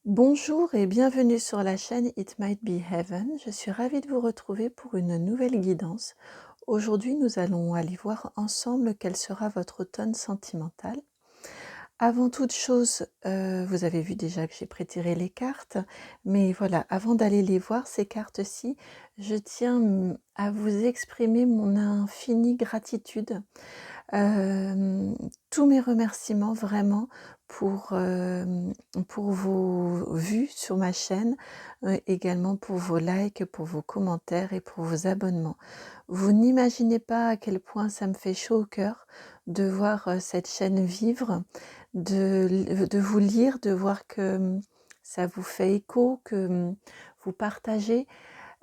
Bonjour et bienvenue sur la chaîne It Might Be Heaven. Je suis ravie de vous retrouver pour une nouvelle guidance. Aujourd'hui, nous allons aller voir ensemble quel sera votre automne sentimental. Avant toute chose, vous avez vu déjà que j'ai prétiré les cartes, mais voilà, avant d'aller les voir, ces cartes-ci, je tiens à vous exprimer mon infinie gratitude. Tous mes remerciements vraiment pour vos vues sur ma chaîne, également pour vos likes, pour vos commentaires et pour vos abonnements. Vous n'imaginez pas à quel point ça me fait chaud au cœur de voir, cette chaîne vivre, de vous lire, de voir que, ça vous fait écho, que, vous partagez.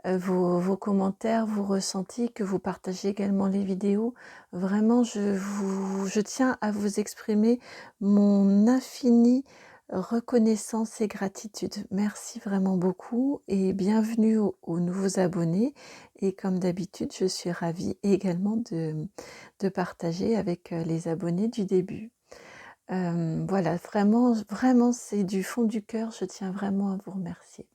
Vos commentaires, vos ressentis, que vous partagez également les vidéos. Vraiment, je tiens à vous exprimer mon infinie reconnaissance et gratitude. Merci vraiment beaucoup et bienvenue aux nouveaux abonnés. Et comme d'habitude, je suis ravie également de partager avec les abonnés du début. Voilà, vraiment, vraiment, c'est du fond du cœur. Je tiens vraiment à vous remercier.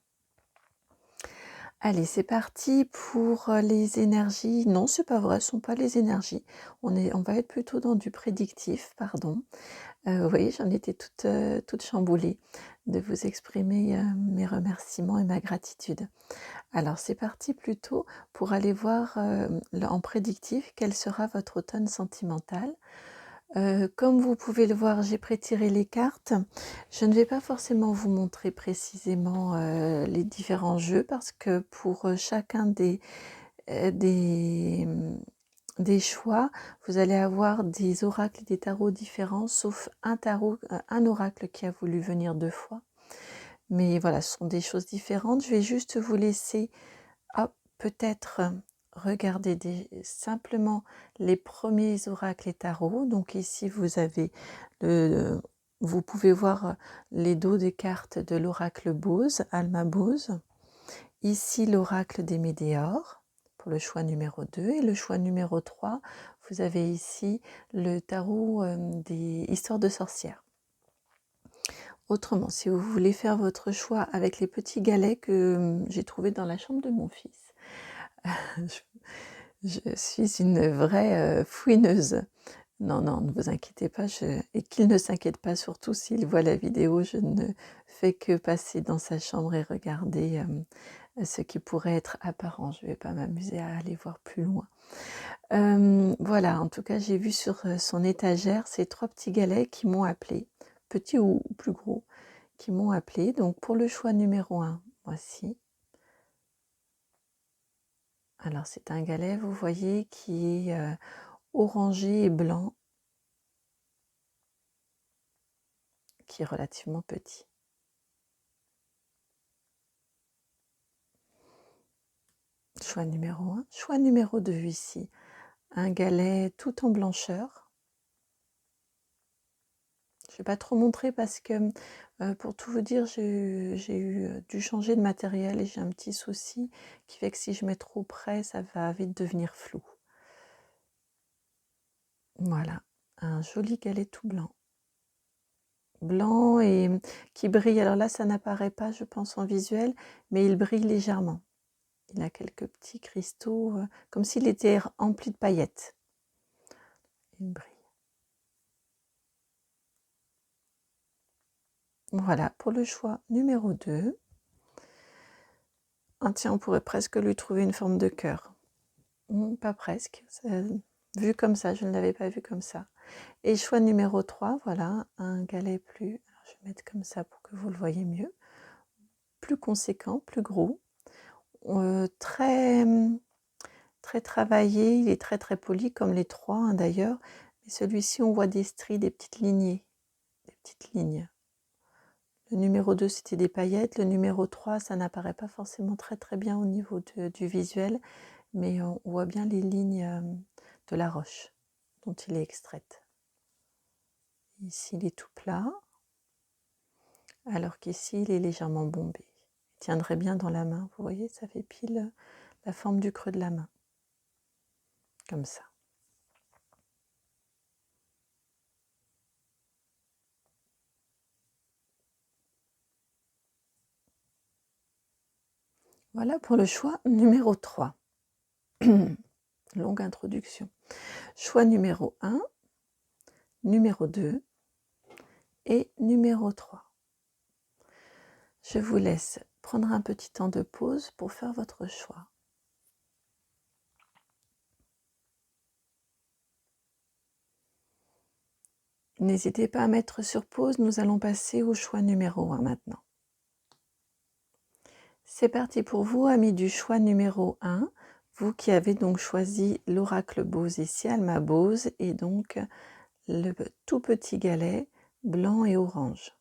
Allez, c'est parti pour, les énergies. Non, c'est pas vrai, ce sont pas les énergies. On va être plutôt dans du prédictif, pardon. Vous voyez, j'en étais toute chamboulée de vous exprimer, mes remerciements et ma gratitude. Alors c'est parti plutôt pour aller voir, en prédictif, quel sera votre automne sentimental. Comme vous pouvez le voir, j'ai prétiré les cartes. Je ne vais pas forcément vous montrer précisément, les différents jeux parce que pour, chacun des choix, vous allez avoir des oracles et des tarots différents, sauf un oracle qui a voulu venir 2 fois. Mais voilà, ce sont des choses différentes. Je vais juste vous laisser, hop, peut-être regarder simplement les premiers oracles et tarots. Donc ici, vous avez vous pouvez voir les dos des cartes de l'oracle Bose, Alma Bose. Ici, l'oracle des Médéors pour le choix numéro 2. Et le choix numéro 3, vous avez ici le tarot des histoires de sorcières. Autrement, si vous voulez faire votre choix avec les petits galets que j'ai trouvés dans la chambre de mon fils, je suis une vraie fouineuse. Non, non, ne vous inquiétez pas, et qu'il ne s'inquiète pas surtout s'il voit la vidéo, je ne fais que passer dans sa chambre et regarder ce qui pourrait être apparent. Je ne vais pas m'amuser à aller voir plus loin. Voilà, en tout cas, j'ai vu sur son étagère ces 3 petits galets qui m'ont appelé, petits ou plus gros, qui m'ont appelé. Donc pour le choix numéro 1, voici. Alors c'est un galet, vous voyez, qui est orangé et blanc, qui est relativement petit. Choix numéro 1. Choix numéro 2 ici, un galet tout en blancheur. Je ne vais pas trop montrer parce que, pour tout vous dire, j'ai dû changer de matériel et j'ai un petit souci qui fait que si je mets trop près, ça va vite devenir flou. Voilà, un joli galet tout blanc. Blanc et qui brille. Alors là, ça n'apparaît pas, je pense, en visuel, mais il brille légèrement. Il a quelques petits cristaux, comme s'il était empli de paillettes. Il brille. Voilà, pour le choix numéro 2. Ah tiens, on pourrait presque lui trouver une forme de cœur. Pas presque, vu comme ça, je ne l'avais pas vu comme ça. Et choix numéro 3, voilà, un galet plus, alors je vais mettre comme ça pour que vous le voyez mieux, plus conséquent, plus gros, très, très travaillé, il est très très poli comme les 3 hein, d'ailleurs, mais celui-ci on voit des stries, des petites lignées, des petites lignes. Le numéro 2 c'était des paillettes, le numéro 3 ça n'apparaît pas forcément très très bien au niveau du visuel, mais on voit bien les lignes de la roche dont il est extraite. Ici il est tout plat, alors qu'ici il est légèrement bombé. Il tiendrait bien dans la main, vous voyez, ça fait pile la forme du creux de la main, comme ça. Voilà pour le choix numéro 3. Longue introduction. Choix numéro 1, numéro 2 et numéro 3. Je vous laisse prendre un petit temps de pause pour faire votre choix. N'hésitez pas à mettre sur pause, nous allons passer au choix numéro 1 maintenant. C'est parti pour vous, amis du choix numéro 1, vous qui avez donc choisi l'oracle Bose ici, Alma Bose, et donc le tout petit galet blanc et orange.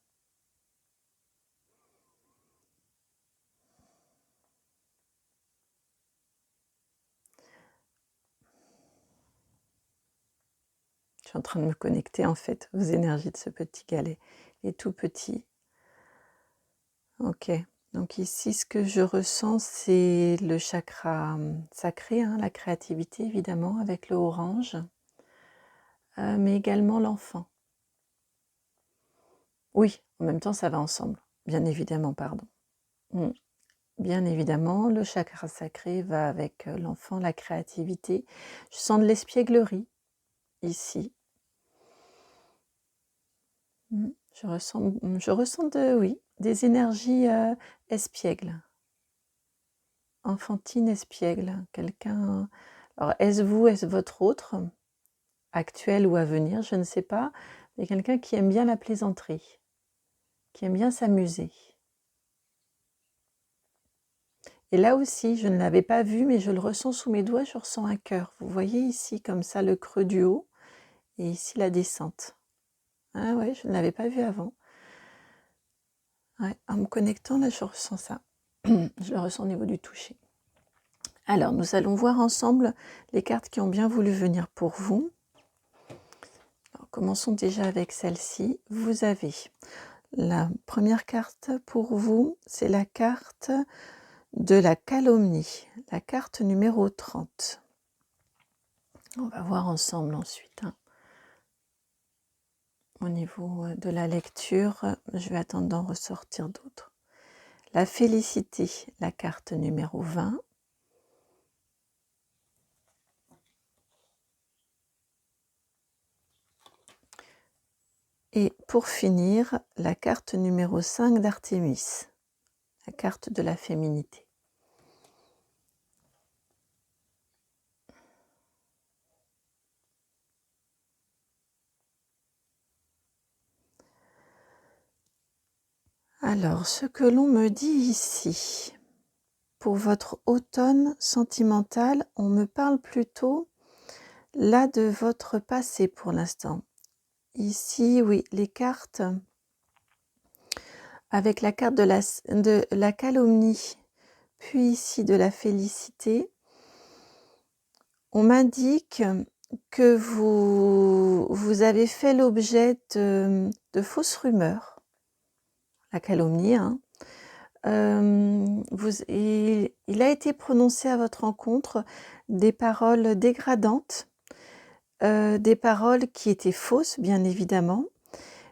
Je suis en train de me connecter en fait aux énergies de ce petit galet. Il est tout petit. Ok, donc ici ce que je ressens c'est le chakra sacré, hein, la créativité évidemment avec le orange, mais également l'enfant. Oui, en même temps ça va ensemble, bien évidemment, pardon. Bien évidemment, le chakra sacré va avec l'enfant, la créativité. Je sens de l'espièglerie ici. Je ressens des énergies espiègles, enfantines espiègles. Quelqu'un. Alors, est-ce vous, est-ce votre autre, actuel ou à venir, je ne sais pas, mais quelqu'un qui aime bien la plaisanterie, qui aime bien s'amuser. Et là aussi, je ne l'avais pas vu, mais je le ressens sous mes doigts, je ressens un cœur. Vous voyez ici, comme ça, le creux du haut, et ici, la descente. Ah ouais, je ne l'avais pas vu avant. Ouais, en me connectant, là, je ressens ça. Je le ressens au niveau du toucher. Alors, nous allons voir ensemble les cartes qui ont bien voulu venir pour vous. Alors, commençons déjà avec celle-ci. Vous avez la première carte pour vous, c'est la carte de la calomnie, la carte numéro 30. On va voir ensemble ensuite. Au niveau de la lecture, je vais attendre d'en ressortir d'autres. La félicité, la carte numéro 20. Et pour finir, la carte numéro 5 d'Artémis, la carte de la féminité. Alors, ce que l'on me dit ici, pour votre automne sentimental, on me parle plutôt là de votre passé pour l'instant. Ici, oui, les cartes, avec la carte de la calomnie, puis ici de la félicité, on m'indique que vous avez fait l'objet de fausses rumeurs, la calomnie, hein. Il a été prononcé à votre encontre des paroles dégradantes, des paroles qui étaient fausses, bien évidemment,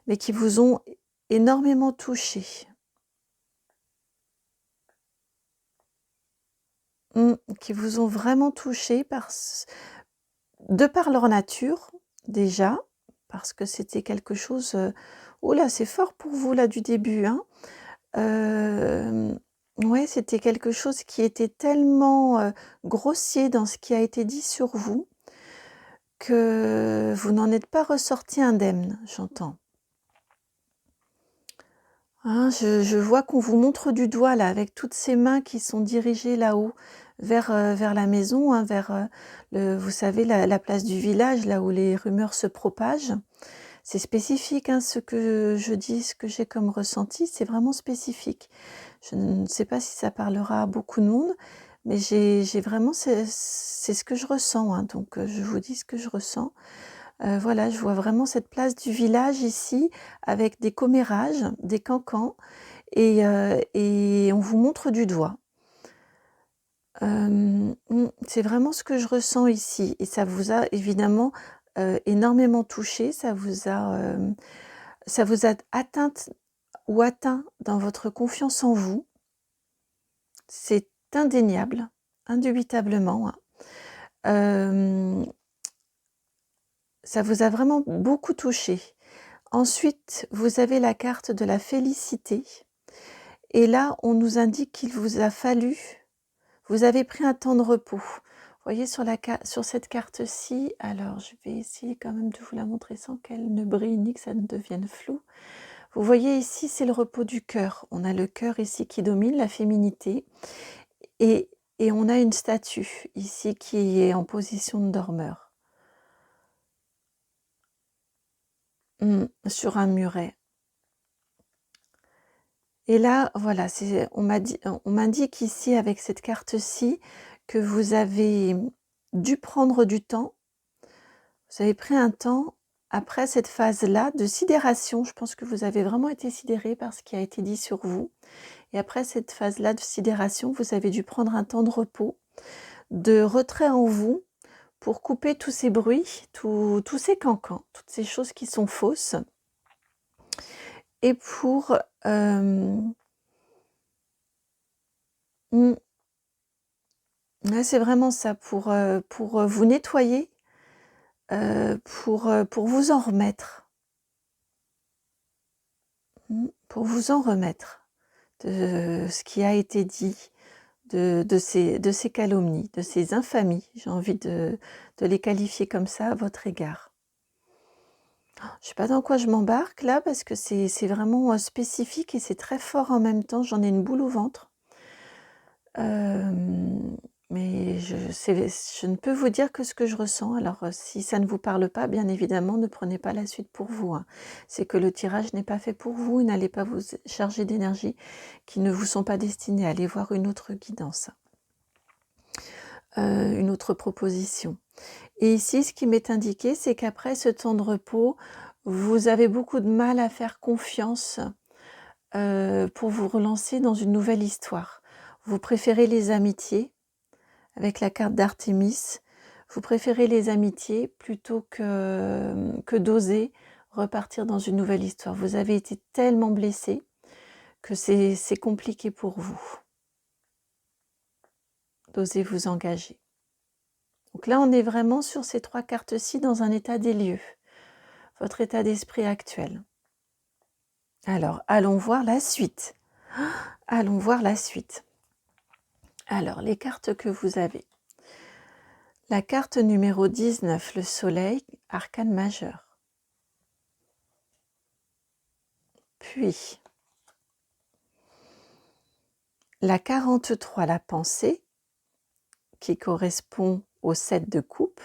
mais qui vous ont énormément touché. Qui vous ont vraiment touché de par leur nature, déjà, parce que c'était quelque chose, oh là, c'est fort pour vous là du début, hein. Ouais, c'était quelque chose qui était tellement, grossier dans ce qui a été dit sur vous, que vous n'en êtes pas ressorti indemne, j'entends. Hein, je vois qu'on vous montre du doigt là, avec toutes ces mains qui sont dirigées là-haut, vers la maison, hein, vers, vous savez la place du village, là où les rumeurs se propagent. C'est spécifique, hein, ce que je dis, ce que j'ai comme ressenti, c'est vraiment spécifique. Je ne sais pas si ça parlera à beaucoup de monde, mais j'ai vraiment c'est ce que je ressens, hein, donc je vous dis ce que je ressens. Voilà, je vois vraiment cette place du village ici, avec des commérages, des cancans, et on vous montre du doigt. C'est vraiment ce que je ressens ici, et ça vous a évidemment énormément touché, ça vous a atteinte ou atteint dans votre confiance en vous. C'est c'est indéniable, indubitablement, hein. Ça vous a vraiment beaucoup touché. Ensuite, vous avez la carte de la félicité. Et là, on nous indique qu'il vous a fallu, vous avez pris un temps de repos. Vous voyez sur cette carte-ci, alors je vais essayer quand même de vous la montrer sans qu'elle ne brille ni que ça ne devienne flou. Vous voyez ici, c'est le repos du cœur. On a le cœur ici qui domine, la féminité. Et on a une statue ici qui est en position de dormeur. Sur un muret. Et là, voilà, on m'indique ici avec cette carte-ci que vous avez dû prendre du temps. Vous avez pris un temps après cette phase-là de sidération. Je pense que vous avez vraiment été sidéré par ce qui a été dit sur vous. Et après cette phase-là de sidération, vous avez dû prendre un temps de repos, de retrait en vous pour couper tous ces bruits, tous ces cancans, toutes ces choses qui sont fausses. Et pour... c'est vraiment ça, pour vous nettoyer, pour vous en remettre. Pour vous en remettre de ce qui a été dit, de ces calomnies, de ces infamies. J'ai envie de les qualifier comme ça à votre égard. Je ne sais pas dans quoi je m'embarque là, parce que c'est vraiment spécifique et c'est très fort en même temps. J'en ai une boule au ventre. Mais je ne peux vous dire que ce que je ressens. Alors, si ça ne vous parle pas, bien évidemment, ne prenez pas la suite pour vous, hein. C'est que le tirage n'est pas fait pour vous. N'allez pas vous charger d'énergie qui ne vous sont pas destinées. Allez voir une autre guidance, une autre proposition. Et ici, ce qui m'est indiqué, c'est qu'après ce temps de repos, vous avez beaucoup de mal à faire confiance pour vous relancer dans une nouvelle histoire. Vous préférez les amitiés, avec la carte d'Artémis. Vous préférez les amitiés plutôt que d'oser repartir dans une nouvelle histoire. Vous avez été tellement blessé que c'est compliqué pour vous d'oser vous engager. Donc là, on est vraiment sur ces 3 cartes-ci dans un état des lieux, votre état d'esprit actuel. Alors, allons voir la suite. Allons voir la suite. Alors, les cartes que vous avez. La carte numéro 19, le soleil, arcane majeur. Puis, la 43, la pensée, qui correspond au 7 de coupe.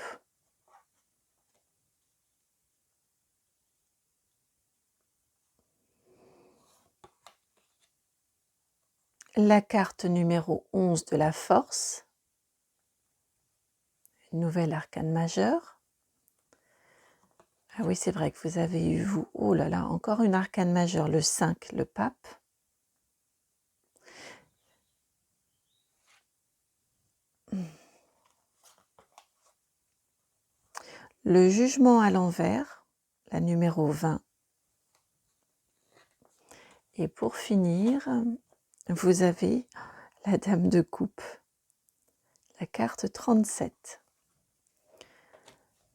La carte numéro 11 de la force, une nouvelle arcane majeure. Ah oui, c'est vrai que vous avez eu, vous, oh là là, encore une arcane majeure, le 5, le pape. Le jugement à l'envers, la numéro 20. Et pour finir, vous avez la dame de coupe, la carte 37.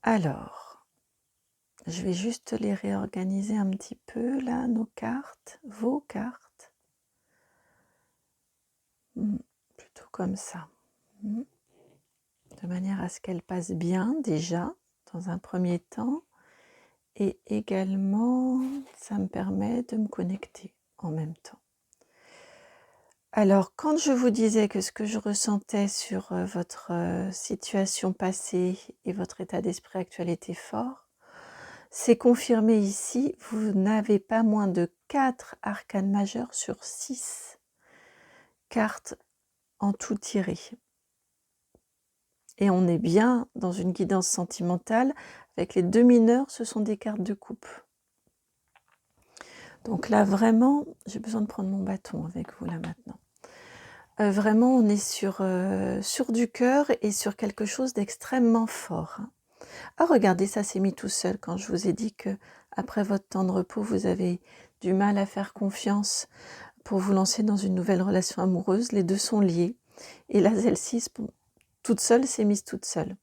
Alors, je vais juste les réorganiser un petit peu, là, nos cartes, vos cartes. Plutôt comme ça. De manière à ce qu'elles passent bien, déjà, dans un premier temps. Et également, ça me permet de me connecter en même temps. Alors, quand je vous disais que ce que je ressentais sur votre situation passée et votre état d'esprit actuel était fort, c'est confirmé ici, vous n'avez pas moins de 4 arcanes majeures sur 6 cartes en tout tirées. Et on est bien dans une guidance sentimentale, avec les 2 mineurs, ce sont des cartes de coupe. Donc là, vraiment, j'ai besoin de prendre mon bâton avec vous là maintenant. Vraiment, on est sur du cœur et sur quelque chose d'extrêmement fort. Ah, regardez, ça s'est mis tout seul quand je vous ai dit que après votre temps de repos, vous avez du mal à faire confiance pour vous lancer dans une nouvelle relation amoureuse. Les deux sont liés. Et là, celle-ci, toute seule, s'est mise toute seule.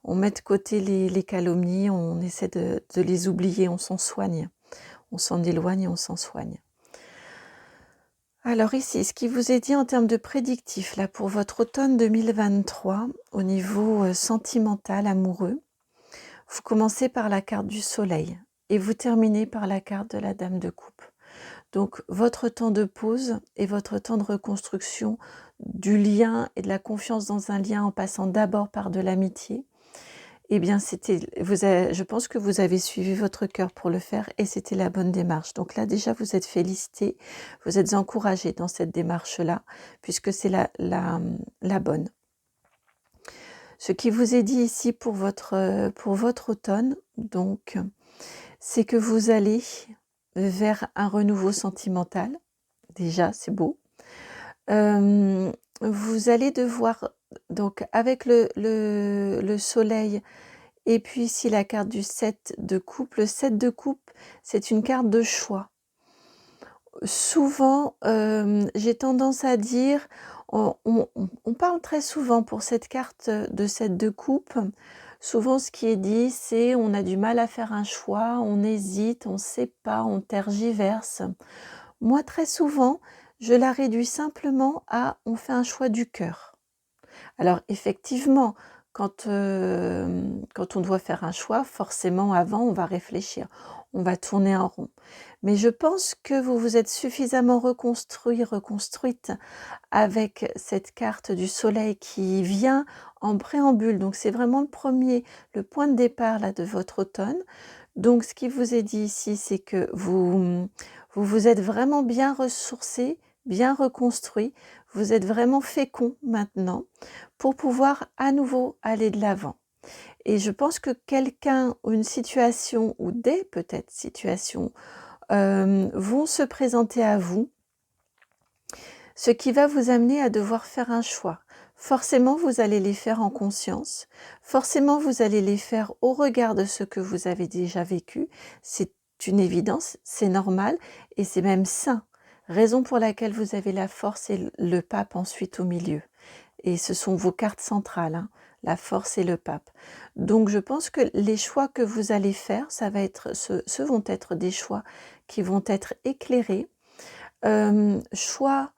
On met de côté les calomnies, on essaie de les oublier, on s'en soigne. On s'en éloigne et on s'en soigne. Alors ici, ce qui vous est dit en termes de prédictif, là, pour votre automne 2023, au niveau sentimental, amoureux, vous commencez par la carte du soleil et vous terminez par la carte de la dame de coupe. Donc votre temps de pause et votre temps de reconstruction du lien et de la confiance dans un lien en passant d'abord par de l'amitié, eh bien je pense que vous avez suivi votre cœur pour le faire et c'était la bonne démarche. Donc là déjà vous êtes félicité, vous êtes encouragé dans cette démarche-là puisque c'est la bonne. Ce qui vous est dit ici pour votre automne, donc, c'est que vous allez vers un renouveau sentimental. Déjà, c'est beau. Vous allez devoir, donc avec le soleil et puis ici la carte du 7 de coupe. Le 7 de coupe, c'est une carte de choix. Souvent, j'ai tendance à dire, on parle très souvent pour cette carte de 7 de coupe. Souvent, ce qui est dit, c'est on a du mal à faire un choix, on hésite, on ne sait pas, on tergiverse. Moi, très souvent, je la réduis simplement à on fait un choix du cœur. Alors effectivement, quand on doit faire un choix, forcément avant, on va réfléchir, on va tourner en rond. Mais je pense que vous vous êtes suffisamment reconstruite avec cette carte du soleil qui vient en préambule. Donc c'est vraiment le point de départ là de votre automne. Donc ce qui vous est dit ici, c'est que vous êtes vraiment bien ressourcé, bien reconstruit, vous êtes vraiment fécond maintenant pour pouvoir à nouveau aller de l'avant. Et je pense que quelqu'un ou une situation ou des peut-être situations vont se présenter à vous, ce qui va vous amener à devoir faire un choix. Forcément, vous allez les faire en conscience. Forcément, vous allez les faire au regard de ce que vous avez déjà vécu. C'est une évidence, c'est normal et c'est même sain. Raison pour laquelle vous avez la force et le pape ensuite au milieu. Et ce sont vos cartes centrales, hein, la force et le pape. Donc je pense que les choix que vous allez faire, ce vont être des choix qui vont être éclairés. Choix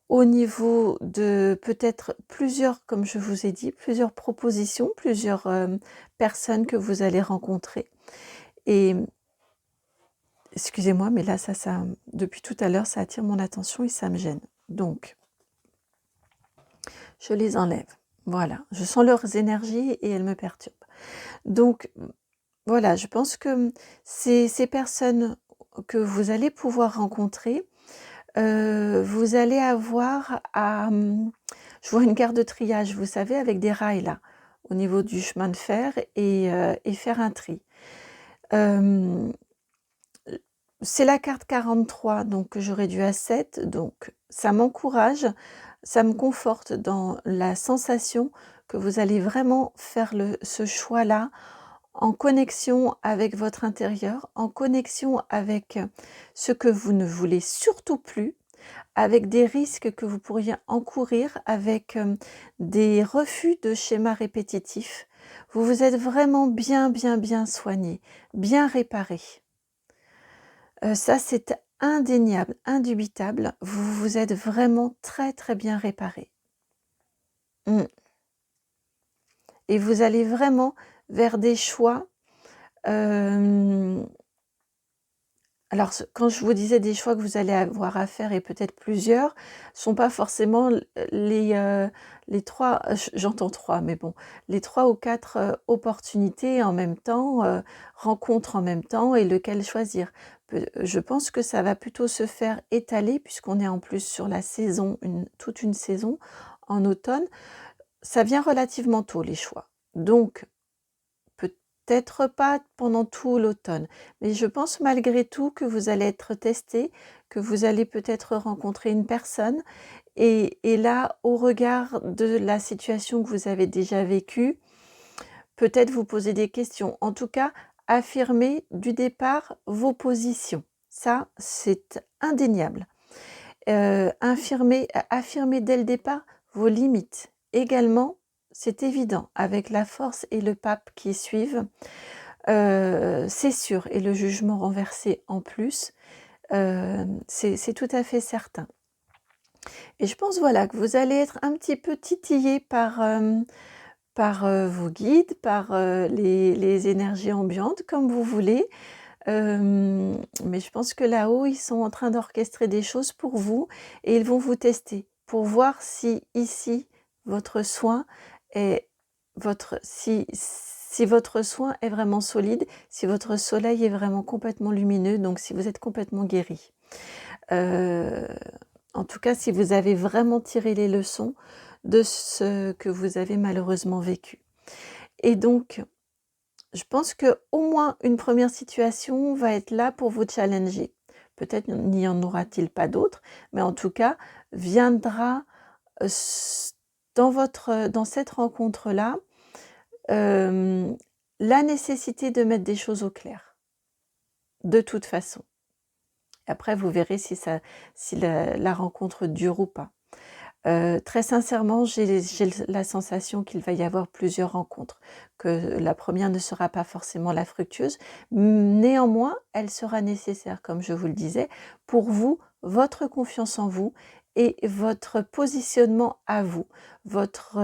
au niveau de peut-être plusieurs, comme je vous ai dit, plusieurs propositions, plusieurs personnes que vous allez rencontrer. Et excusez-moi, mais là, depuis tout à l'heure, ça attire mon attention et ça me gêne. Donc, je les enlève. Voilà, je sens leurs énergies et elles me perturbent. Donc, voilà, je pense que ces personnes que vous allez pouvoir rencontrer, vous allez avoir je vois une carte de triage, vous savez, avec des rails là, au niveau du chemin de fer et faire un tri. C'est la carte 43, donc que je réduis à 7, donc ça m'encourage, ça me conforte dans la sensation que vous allez vraiment faire ce choix-là en connexion avec votre intérieur, en connexion avec ce que vous ne voulez surtout plus, avec des risques que vous pourriez encourir, avec des refus de schémas répétitifs. Vous vous êtes vraiment bien, bien, bien soigné, bien réparé. Ça, c'est indéniable, indubitable. Vous vous êtes vraiment très, très bien réparé. Et vous allez vraiment vers des choix. Alors, quand je vous disais des choix que vous allez avoir à faire et peut-être plusieurs, sont pas forcément les 3, j'entends 3, mais bon, les 3 ou 4 opportunités en même temps, rencontres en même temps et lequel choisir. Je pense que ça va plutôt se faire étaler puisqu'on est en plus sur la saison, toute une saison en automne. Ça vient relativement tôt les choix. Donc, peut-être pas pendant tout l'automne, mais je pense malgré tout que vous allez être testé, que vous allez peut-être rencontrer une personne et là, au regard de la situation que vous avez déjà vécue, peut-être vous poser des questions. En tout cas, affirmer du départ vos positions. Ça, c'est indéniable. Affirmer dès le départ vos limites. Également, c'est évident, avec la force et le pape qui suivent, c'est sûr, et le jugement renversé en plus, c'est tout à fait certain. Et je pense, voilà, que vous allez être un petit peu titillé par vos guides, par les énergies ambiantes, comme vous voulez. Mais je pense que là-haut, ils sont en train d'orchestrer des choses pour vous et ils vont vous tester pour voir si ici, votre soin est si votre soin est vraiment solide, si votre soleil est vraiment complètement lumineux, donc si vous êtes complètement guéri. Heu, En tout cas, si vous avez vraiment tiré les leçons de ce que vous avez malheureusement vécu. Et donc, je pense qu'au moins une première situation va être là pour vous challenger. Peut-être n'y en aura-t-il pas d'autres, mais en tout cas, viendra, s dans cette rencontre-là, hem, la nécessité de mettre des choses au clair, de toute façon. Après, vous verrez si la rencontre dure ou pas. Très sincèrement, j'ai la sensation qu'il va y avoir plusieurs rencontres, que la première ne sera pas forcément la fructueuse. Néanmoins, elle sera nécessaire, comme je vous le disais, pour vous, votre confiance en vous et votre positionnement à vous, votre,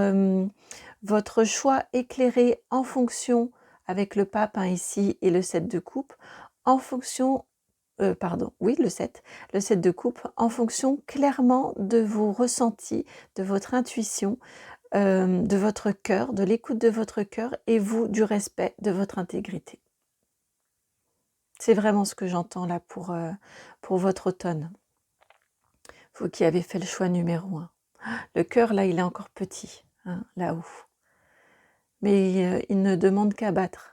votre choix éclairé en fonction, avec le pape, hein, ici, et le 7 de coupe, en fonction pardon, oui, le 7 de coupe, en fonction clairement de vos ressentis, de votre intuition, de votre cœur, de l'écoute de votre cœur et vous, du respect de votre intégrité. C'est vraiment ce que j'entends là pour votre automne. Vous qui avez fait le choix numéro 1. Le cœur, là, il est encore petit, hein, là-haut. Mais il ne demande qu'à battre.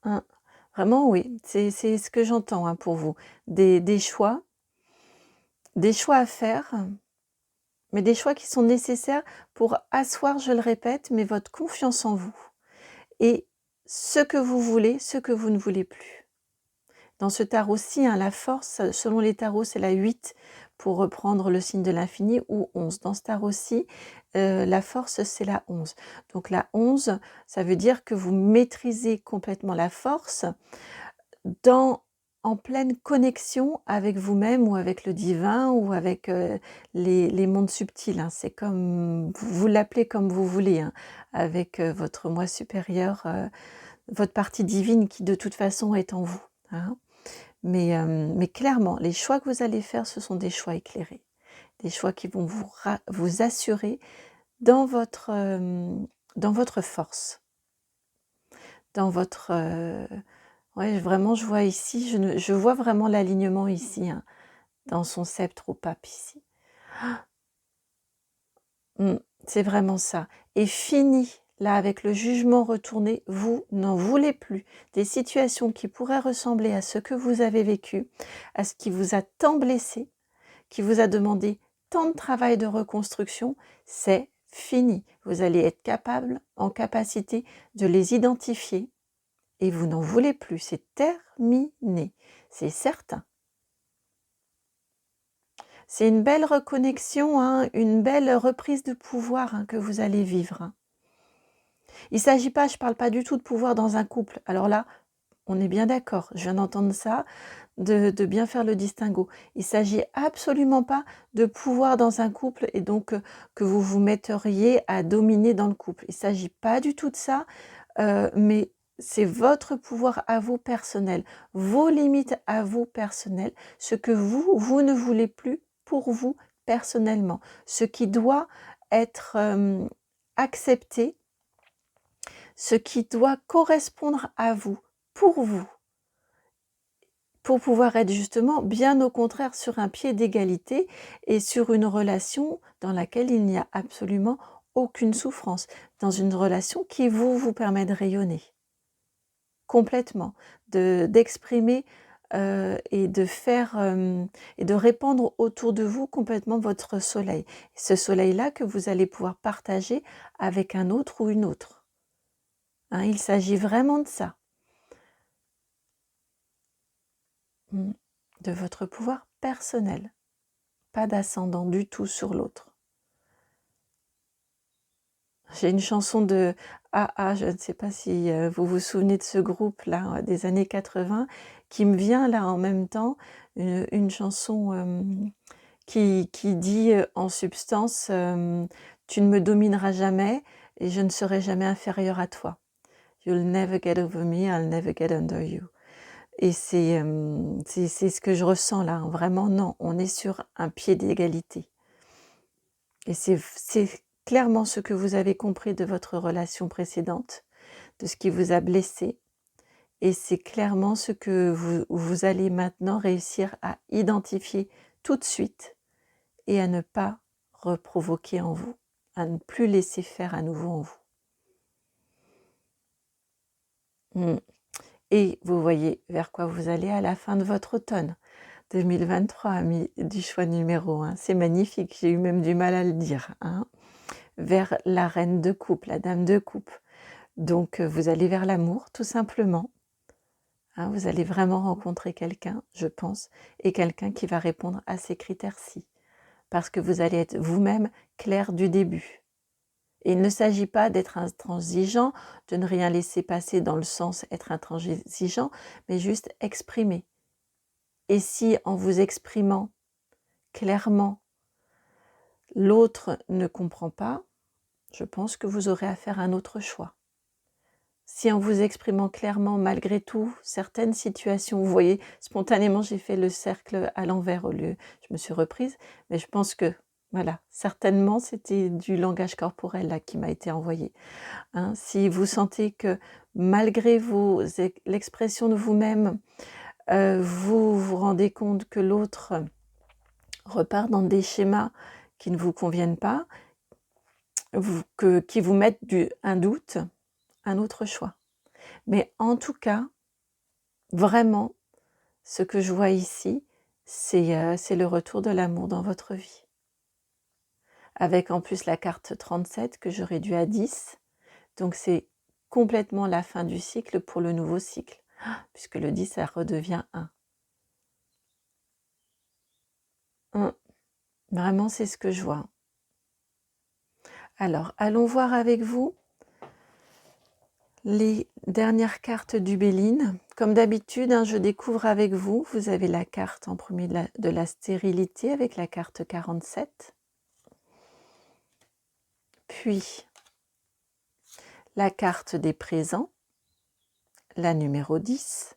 Hein. Vraiment, oui, c'est ce que j'entends, hein, pour vous. Des choix à faire, mais des choix qui sont nécessaires pour asseoir, je le répète, mais votre confiance en vous et ce que vous voulez, ce que vous ne voulez plus. Dans ce tarot-ci, hein, la force, selon les tarots, c'est la 8 pour reprendre le signe de l'infini, ou 11. Dans ce tarot-ci, la force, c'est la 11. Donc la 11, ça veut dire que vous maîtrisez complètement la force dans en pleine connexion avec vous-même ou avec le divin ou avec, les mondes subtils, hein. C'est comme vous l'appelez comme vous voulez, hein, avec, votre moi supérieur, votre partie divine qui de toute façon est en vous, hein. Mais clairement, les choix que vous allez faire, ce sont des choix éclairés. Des choix qui vont vous assurer dans votre force, dans votre, ouais, vraiment, je vois ici, je vois vraiment l'alignement ici, hein, dans son sceptre au pape ici. Mmh, c'est vraiment ça. Et fini, là, avec le jugement retourné, vous n'en voulez plus. Des situations qui pourraient ressembler à ce que vous avez vécu, à ce qui vous a tant blessé, qui vous a demandé tant de travail de reconstruction, c'est fini. Vous allez être capable, en capacité de les identifier et vous n'en voulez plus. C'est terminé, c'est certain. C'est une belle reconnexion, hein, une belle reprise de pouvoir, hein, que vous allez vivre, hein. Il ne s'agit pas, je ne parle pas du tout de pouvoir dans un couple. Alors là, on est bien d'accord, je viens d'entendre ça, de bien faire le distinguo. Il ne s'agit absolument pas de pouvoir dans un couple et donc que vous vous metteriez à dominer dans le couple. Il ne s'agit pas du tout de ça, mais c'est votre pouvoir à vous personnel, vos limites à vous personnelles, ce que vous ne voulez plus pour vous personnellement, ce qui doit être accepté, ce qui doit correspondre à vous, pour pouvoir être justement bien au contraire sur un pied d'égalité et sur une relation dans laquelle il n'y a absolument aucune souffrance, dans une relation qui vous permet de rayonner complètement, d'exprimer et de faire et de répandre autour de vous complètement votre soleil. Ce soleil-là que vous allez pouvoir partager avec un autre ou une autre. Hein, il s'agit vraiment de ça. De votre pouvoir personnel, pas d'ascendant du tout sur l'autre. J'ai une chanson de A.A, je ne sais pas si vous vous souvenez de ce groupe-là des années 80, qui me vient là en même temps, une chanson qui dit en substance tu ne me domineras jamais et je ne serai jamais inférieur à toi. You'll never get over me, I'll never get under you. Et c'est ce que je ressens là, hein. Vraiment non, on est sur un pied d'égalité. Et c'est clairement ce que vous avez compris de votre relation précédente, de ce qui vous a blessé. Et c'est clairement ce que vous allez maintenant réussir à identifier tout de suite et à ne pas reprovoquer en vous, à ne plus laisser faire à nouveau en vous. Et vous voyez vers quoi vous allez à la fin de votre automne 2023, amis du choix numéro 1. C'est magnifique, j'ai eu même du mal à le dire. Hein, vers la reine de coupe, la dame de coupe. Donc vous allez vers l'amour, tout simplement. Hein, vous allez vraiment rencontrer quelqu'un, je pense, et quelqu'un qui va répondre à ces critères-ci. Parce que vous allez être vous-même clair du début. Et il ne s'agit pas d'être intransigeant, de ne rien laisser passer dans le sens être intransigeant, mais juste exprimer. Et si en vous exprimant clairement, l'autre ne comprend pas, je pense que vous aurez à faire un autre choix. Si en vous exprimant clairement, malgré tout, certaines situations, vous voyez, spontanément, j'ai fait le cercle à l'envers au lieu, je me suis reprise, mais je pense que, voilà, certainement, c'était du langage corporel là qui m'a été envoyé. Hein, si vous sentez que malgré l'expression de vous-même, vous vous rendez compte que l'autre repart dans des schémas qui ne vous conviennent pas, qui vous mettent un doute, un autre choix. Mais en tout cas, vraiment, ce que je vois ici, c'est le retour de l'amour dans votre vie. Avec en plus la carte 37 que je réduis à 10. Donc c'est complètement la fin du cycle pour le nouveau cycle. Puisque le 10, ça redevient 1. Vraiment, c'est ce que je vois. Alors, allons voir avec vous les dernières cartes du Béline. Comme d'habitude, hein, je découvre avec vous. Vous avez la carte en premier de la stérilité avec la carte 47. Puis, la carte des présents, la numéro 10.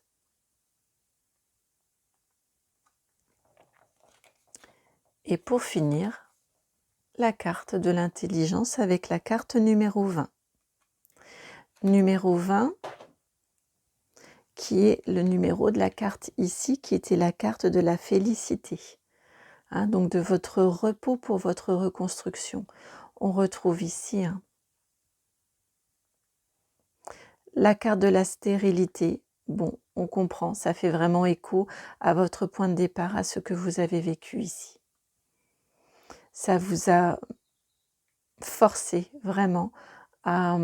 Et pour finir, la carte de l'intelligence avec la carte numéro 20. Numéro 20, qui est le numéro de la carte ici, qui était la carte de la félicité. Hein, donc de votre repos pour votre reconstruction. On retrouve ici la carte de la stérilité. Bon, on comprend, ça fait vraiment écho à votre point de départ, à ce que vous avez vécu ici. Ça vous a forcé vraiment à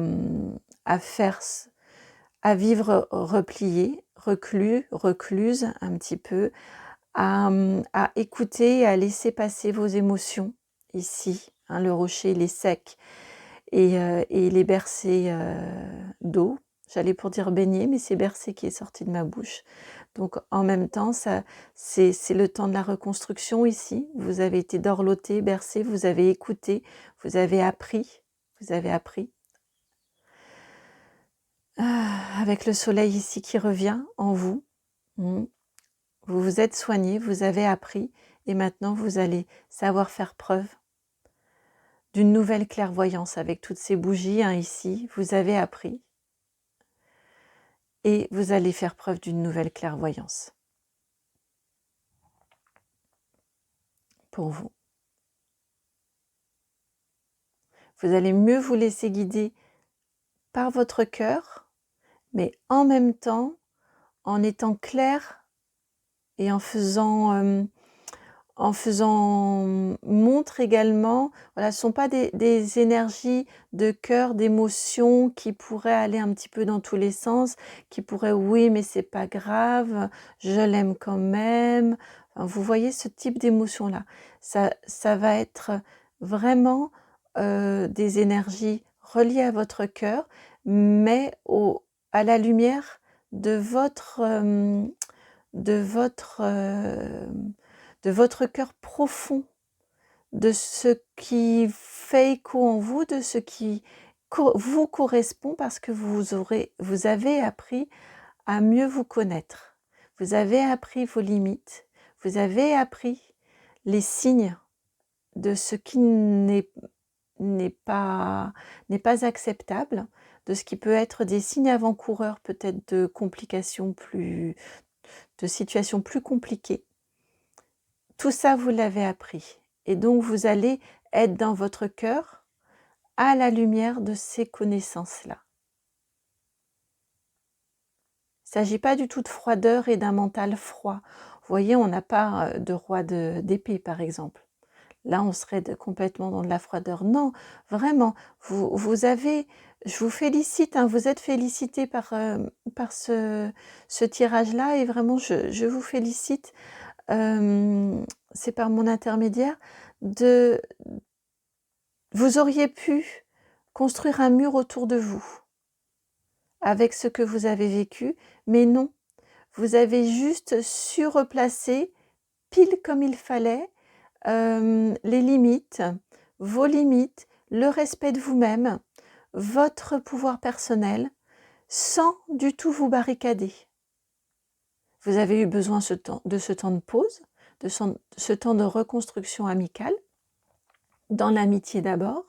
vivre replié, recluse un petit peu, à écouter, à laisser passer vos émotions ici. Hein, le rocher, il est sec et il est bercé d'eau. J'allais pour dire baigné, mais c'est bercé qui est sorti de ma bouche. Donc en même temps, c'est le temps de la reconstruction ici. Vous avez été dorloté, bercé, vous avez écouté, vous avez appris. Avec le soleil ici qui revient en vous. Vous vous êtes soigné, vous avez appris et maintenant vous allez savoir faire preuve d'une nouvelle clairvoyance avec toutes ces bougies ici. Vous avez appris et vous allez faire preuve d'une nouvelle clairvoyance pour vous. Vous allez mieux vous laisser guider par votre cœur, mais en même temps, en étant clair et en faisant montre également, voilà, ce ne sont pas des énergies de cœur, d'émotion qui pourraient aller un petit peu dans tous les sens, qui pourraient, oui, mais c'est pas grave, je l'aime quand même. Enfin, vous voyez ce type d'émotion-là. Ça va être vraiment des énergies relié à votre cœur, mais à la lumière de votre cœur profond, de ce qui fait écho en vous, de ce qui vous correspond, parce que vous avez appris à mieux vous connaître. Vous avez appris vos limites, vous avez appris les signes de ce qui n'est pas acceptable, de ce qui peut être des signes avant-coureurs, peut-être de complications de situations plus compliquées. Tout ça, vous l'avez appris. Et donc, vous allez être dans votre cœur à la lumière de ces connaissances-là. Il ne s'agit pas du tout de froideur et d'un mental froid. Vous voyez, on n'a pas de roi d'épée, par exemple. Là, on serait complètement dans de la froideur. Non, vraiment, vous avez, je vous félicite, hein, vous êtes félicité par ce tirage-là, et vraiment, je vous félicite. C'est par mon intermédiaire. Vous auriez pu construire un mur autour de vous avec ce que vous avez vécu, mais non, vous avez juste su replacer pile comme il fallait les limites, vos limites, le respect de vous-même, votre pouvoir personnel, sans du tout vous barricader. Vous avez eu besoin de ce temps de pause, de ce temps de reconstruction amicale, dans l'amitié d'abord,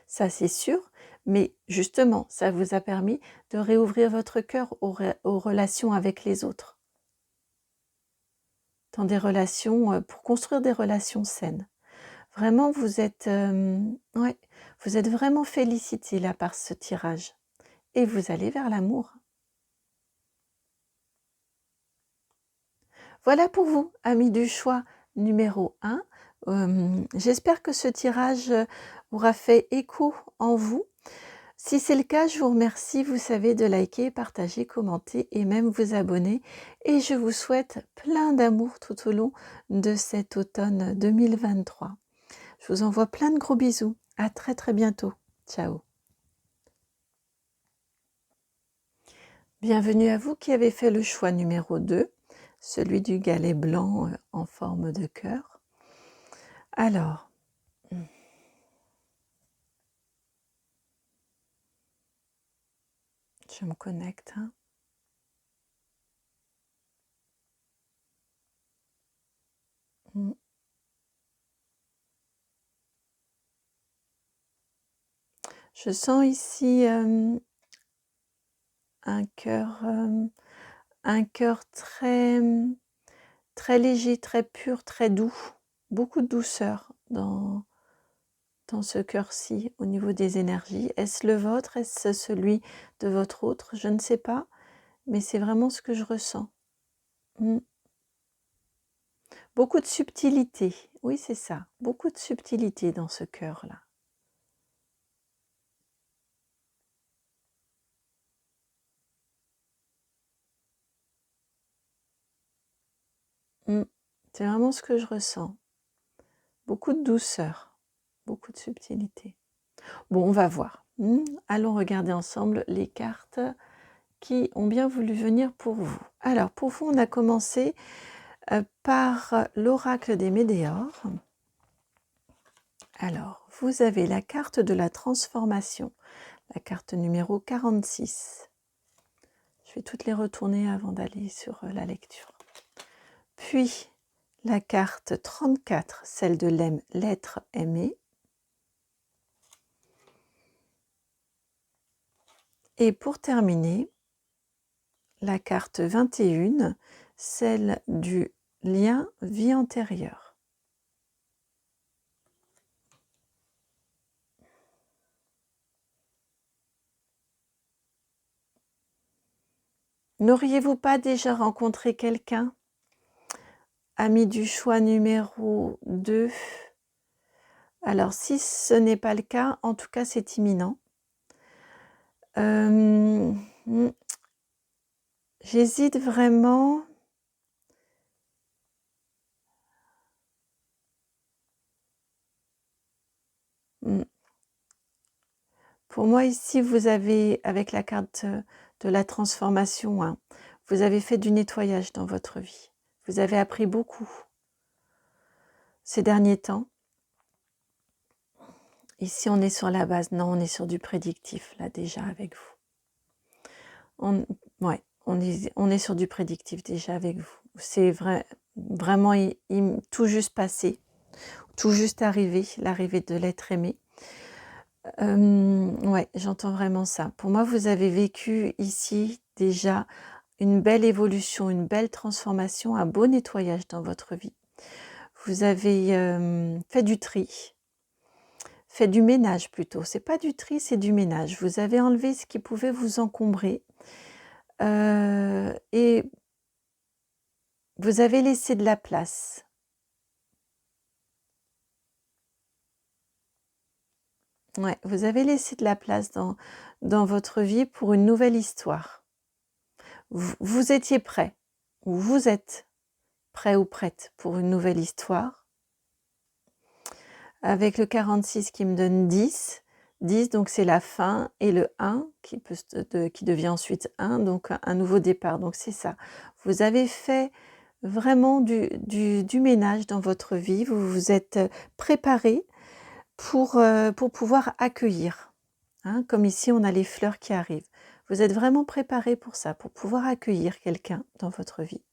ça c'est sûr, mais justement, ça vous a permis de réouvrir votre cœur aux relations avec les autres. Dans des relations, pour construire des relations saines. Vraiment, vous êtes vraiment félicité là par ce tirage. Et vous allez vers l'amour. Voilà pour vous, amis du choix numéro 1. J'espère que ce tirage aura fait écho en vous. Si c'est le cas, je vous remercie, vous savez, de liker, partager, commenter et même vous abonner. Et je vous souhaite plein d'amour tout au long de cet automne 2023. Je vous envoie plein de gros bisous. À très très bientôt. Ciao. Bienvenue à vous qui avez fait le choix numéro 2, celui du galet blanc en forme de cœur. Alors, je me connecte. Je sens ici un cœur très, très léger, très pur, très doux. Beaucoup de douceur dans ce cœur-ci au niveau des énergies. Est-ce le vôtre? Est-ce celui de votre autre? Je ne sais pas, mais c'est vraiment ce que je ressens. Beaucoup de subtilité, oui c'est ça, beaucoup de subtilité dans ce cœur-là. C'est vraiment ce que je ressens. Beaucoup de douceur, beaucoup de subtilité. Bon, on va voir. Allons regarder ensemble les cartes qui ont bien voulu venir pour vous. Alors, pour vous, on a commencé par l'oracle des Médéors. Alors, vous avez la carte de la transformation, la carte numéro 46. Je vais toutes les retourner avant d'aller sur la lecture. Puis, la carte 34, celle de l'être aimé. Et pour terminer, la carte 21, celle du lien vie antérieure. N'auriez-vous pas déjà rencontré quelqu'un? Ami du choix numéro 2. Alors, si ce n'est pas le cas, en tout cas, c'est imminent. J'hésite vraiment. Pour moi ici, vous avez, avec la carte de la transformation, hein, vous avez fait du nettoyage dans votre vie. Vous avez appris beaucoup ces derniers temps. Ici, on est sur la base. Non, on est sur du prédictif, là, déjà, avec vous. Ouais, on est sur du prédictif, déjà, avec vous. C'est vraiment tout juste passé, tout juste arrivé, l'arrivée de l'être aimé. Ouais, j'entends vraiment ça. Pour moi, vous avez vécu ici, déjà, une belle évolution, une belle transformation, un beau nettoyage dans votre vie. Vous avez fait du tri. Fait du ménage plutôt. C'est pas du tri, c'est du ménage. Vous avez enlevé ce qui pouvait vous encombrer et vous avez laissé de la place. Ouais, vous avez laissé de la place dans votre vie pour une nouvelle histoire. Vous étiez prêt, ou vous êtes prêt ou prête pour une nouvelle histoire. Avec le 46 qui me donne 10, 10 donc c'est la fin, et le 1 qui devient ensuite 1, donc un nouveau départ. Donc c'est ça. Vous avez fait vraiment du ménage dans votre vie, vous vous êtes préparé pour pouvoir accueillir. Hein, comme ici, on a les fleurs qui arrivent. Vous êtes vraiment préparé pour ça, pour pouvoir accueillir quelqu'un dans votre vie.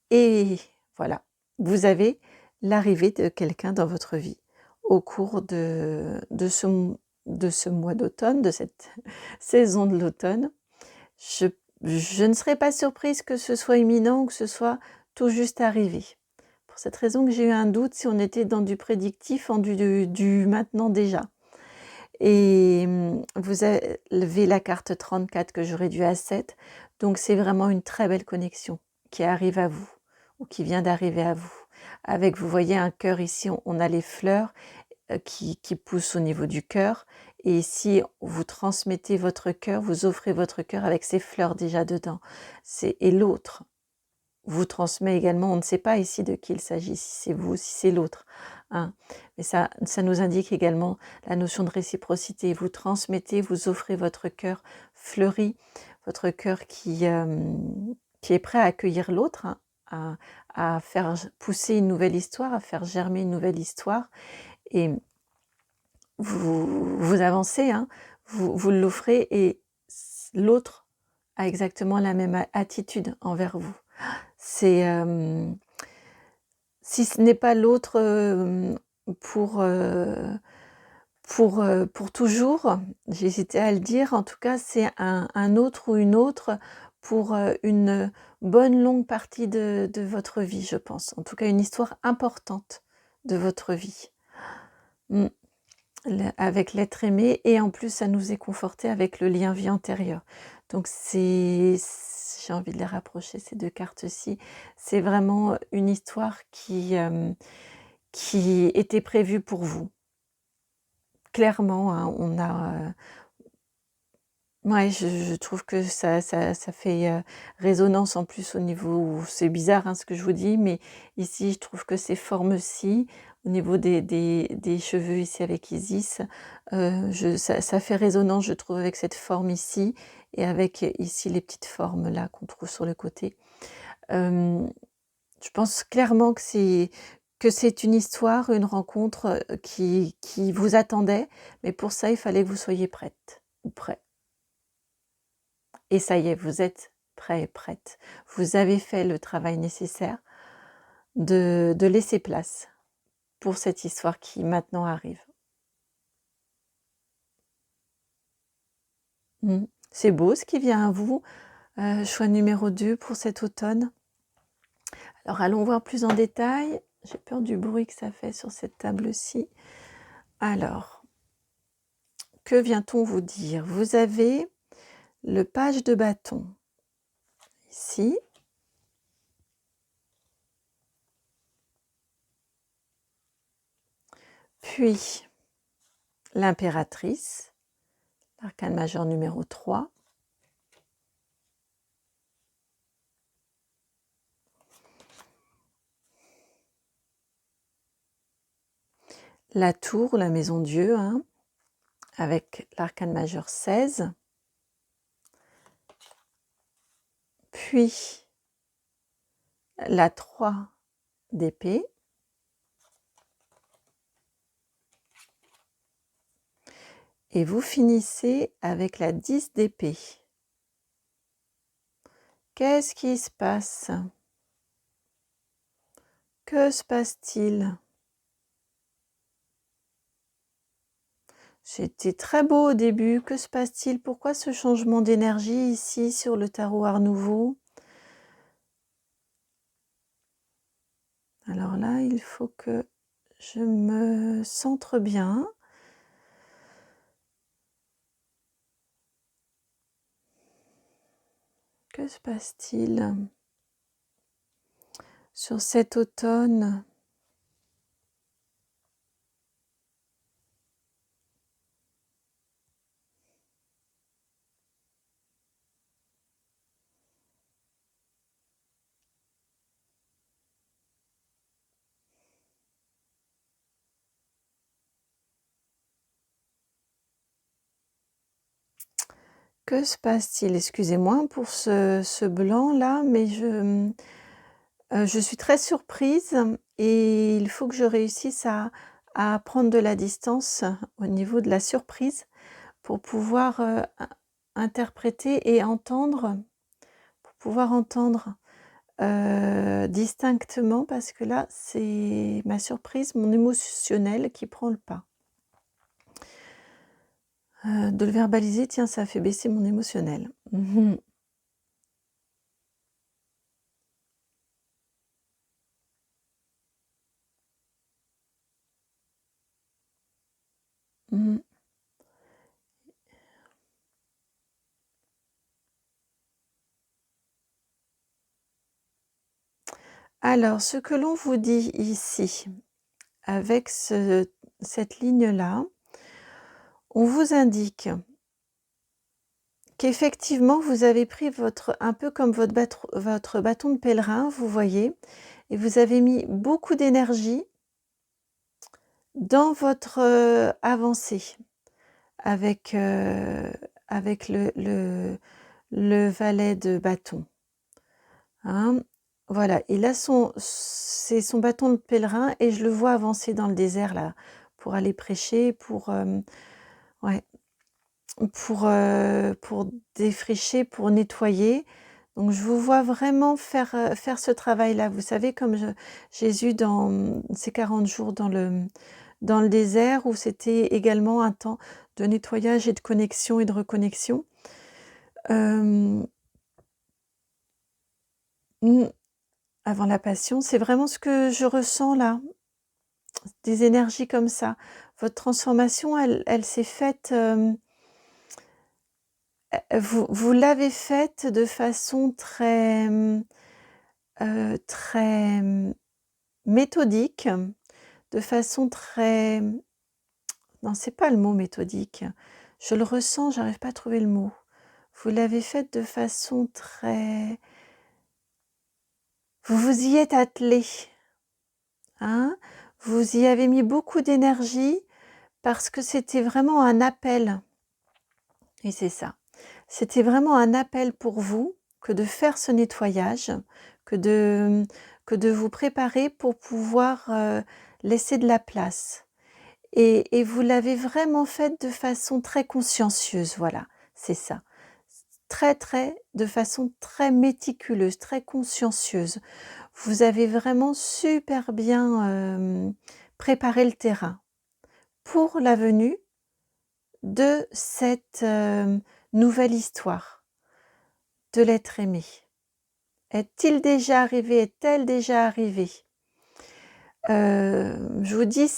Et voilà, vous avez l'arrivée de quelqu'un dans votre vie au cours de ce mois d'automne, de cette saison de l'automne. Je ne serais pas surprise que ce soit imminent ou que ce soit tout juste arrivé. Pour cette raison que j'ai eu un doute si on était dans du prédictif en du maintenant déjà. Et vous avez la carte 34 que je réduis à 7, donc c'est vraiment une très belle connexion qui arrive à vous, ou qui vient d'arriver à vous. Avec, vous voyez un cœur ici, on a les fleurs qui poussent au niveau du cœur, et ici vous transmettez votre cœur, vous offrez votre cœur avec ces fleurs déjà dedans. Et l'autre vous transmet également, on ne sait pas ici de qui il s'agit, si c'est vous, si c'est l'autre. Hein. Mais ça nous indique également la notion de réciprocité. Vous transmettez, vous offrez votre cœur fleuri, votre cœur qui est prêt à accueillir l'autre, hein, à faire pousser une nouvelle histoire, à faire germer une nouvelle histoire. Et vous avancez, hein, vous l'offrez, et l'autre a exactement la même attitude envers vous. C'est si ce n'est pas l'autre pour toujours, j'hésitais à le dire, en tout cas c'est un autre ou une autre pour une bonne longue partie de votre vie, je pense. En tout cas une histoire importante de votre vie. Avec l'être aimé, et en plus ça nous est conforté avec le lien vie antérieure. Donc j'ai envie de les rapprocher, ces deux cartes-ci. C'est vraiment une histoire qui était prévue pour vous. Clairement, hein, on a... ouais, je trouve que ça fait résonance en plus au niveau... C'est bizarre hein, ce que je vous dis, mais ici je trouve que ces formes-ci, au niveau des cheveux ici avec Isis, ça fait résonance, je trouve, avec cette forme ici, et avec ici les petites formes là qu'on trouve sur le côté. Je pense clairement que c'est une histoire, une rencontre qui vous attendait, mais pour ça, il fallait que vous soyez prête ou prêt. Et ça y est, vous êtes prêt et prête. Vous avez fait le travail nécessaire de laisser place pour cette histoire qui maintenant arrive. C'est beau ce qui vient à vous. Choix numéro 2 pour cet automne. Alors allons voir plus en détail. J'ai peur du bruit que ça fait sur cette table-ci. Alors, que vient-on vous dire? Vous avez le page de bâton ici. Puis l'impératrice, l'arcane majeur numéro 3. La tour, la maison Dieu, hein, avec l'arcane majeur 16, puis la 3 d'épée, et vous finissez avec la 10 d'épée. Qu'est-ce qui se passe? Que se passe-t-il? C'était très beau au début. Que se passe-t-il? Pourquoi ce changement d'énergie ici sur le tarot Art Nouveau? Alors là, il faut que je me centre bien. Que se passe-t-il sur cet automne? Que se passe-t-il? Excusez-moi pour ce blanc-là, mais je suis très surprise et il faut que je réussisse à prendre de la distance au niveau de la surprise pour pouvoir, interpréter et entendre, pour pouvoir entendre, distinctement parce que là, c'est ma surprise, mon émotionnel qui prend le pas. De le verbaliser, tiens, ça a fait baisser mon émotionnel. Mmh mh. Mmh. Alors, ce que l'on vous dit ici, avec cette ligne-là, on vous indique qu'effectivement, vous avez pris un peu comme votre bâton de pèlerin, vous voyez? Et vous avez mis beaucoup d'énergie dans votre, avancée avec, avec le valet de bâton, hein. Voilà, et là c'est son bâton de pèlerin et je le vois avancer dans le désert là, pour aller prêcher, ouais, pour défricher, pour nettoyer. Donc je vous vois vraiment faire ce travail-là. Vous savez comme Jésus dans, ses 40 jours dans le désert où c'était également un temps de nettoyage et de connexion et de reconnexion. Hem, mmh, avant la passion, c'est vraiment ce que je ressens là, des énergies comme ça. Votre transformation, elle s'est faite, vous l'avez faite de façon très, très, méthodique, de façon très, non, c'est pas le mot méthodique. Je le ressens, j'arrive pas à trouver le mot. Vous l'avez faite de façon très, vous vous y êtes attelé, hein? Vous y avez mis beaucoup d'énergie parce que c'était vraiment un appel, et c'est ça. C'était vraiment un appel pour vous que de faire ce nettoyage, que de, que de vous préparer pour pouvoir, laisser de la place. Et vous l'avez vraiment faite de façon très consciencieuse, voilà, c'est ça. De façon très méticuleuse, très consciencieuse. Vous avez vraiment super bien, préparé le terrain pour la venue de cette, nouvelle histoire de l'être aimé. Est-il déjà arrivé? Est-elle déjà arrivée? Je vous dis,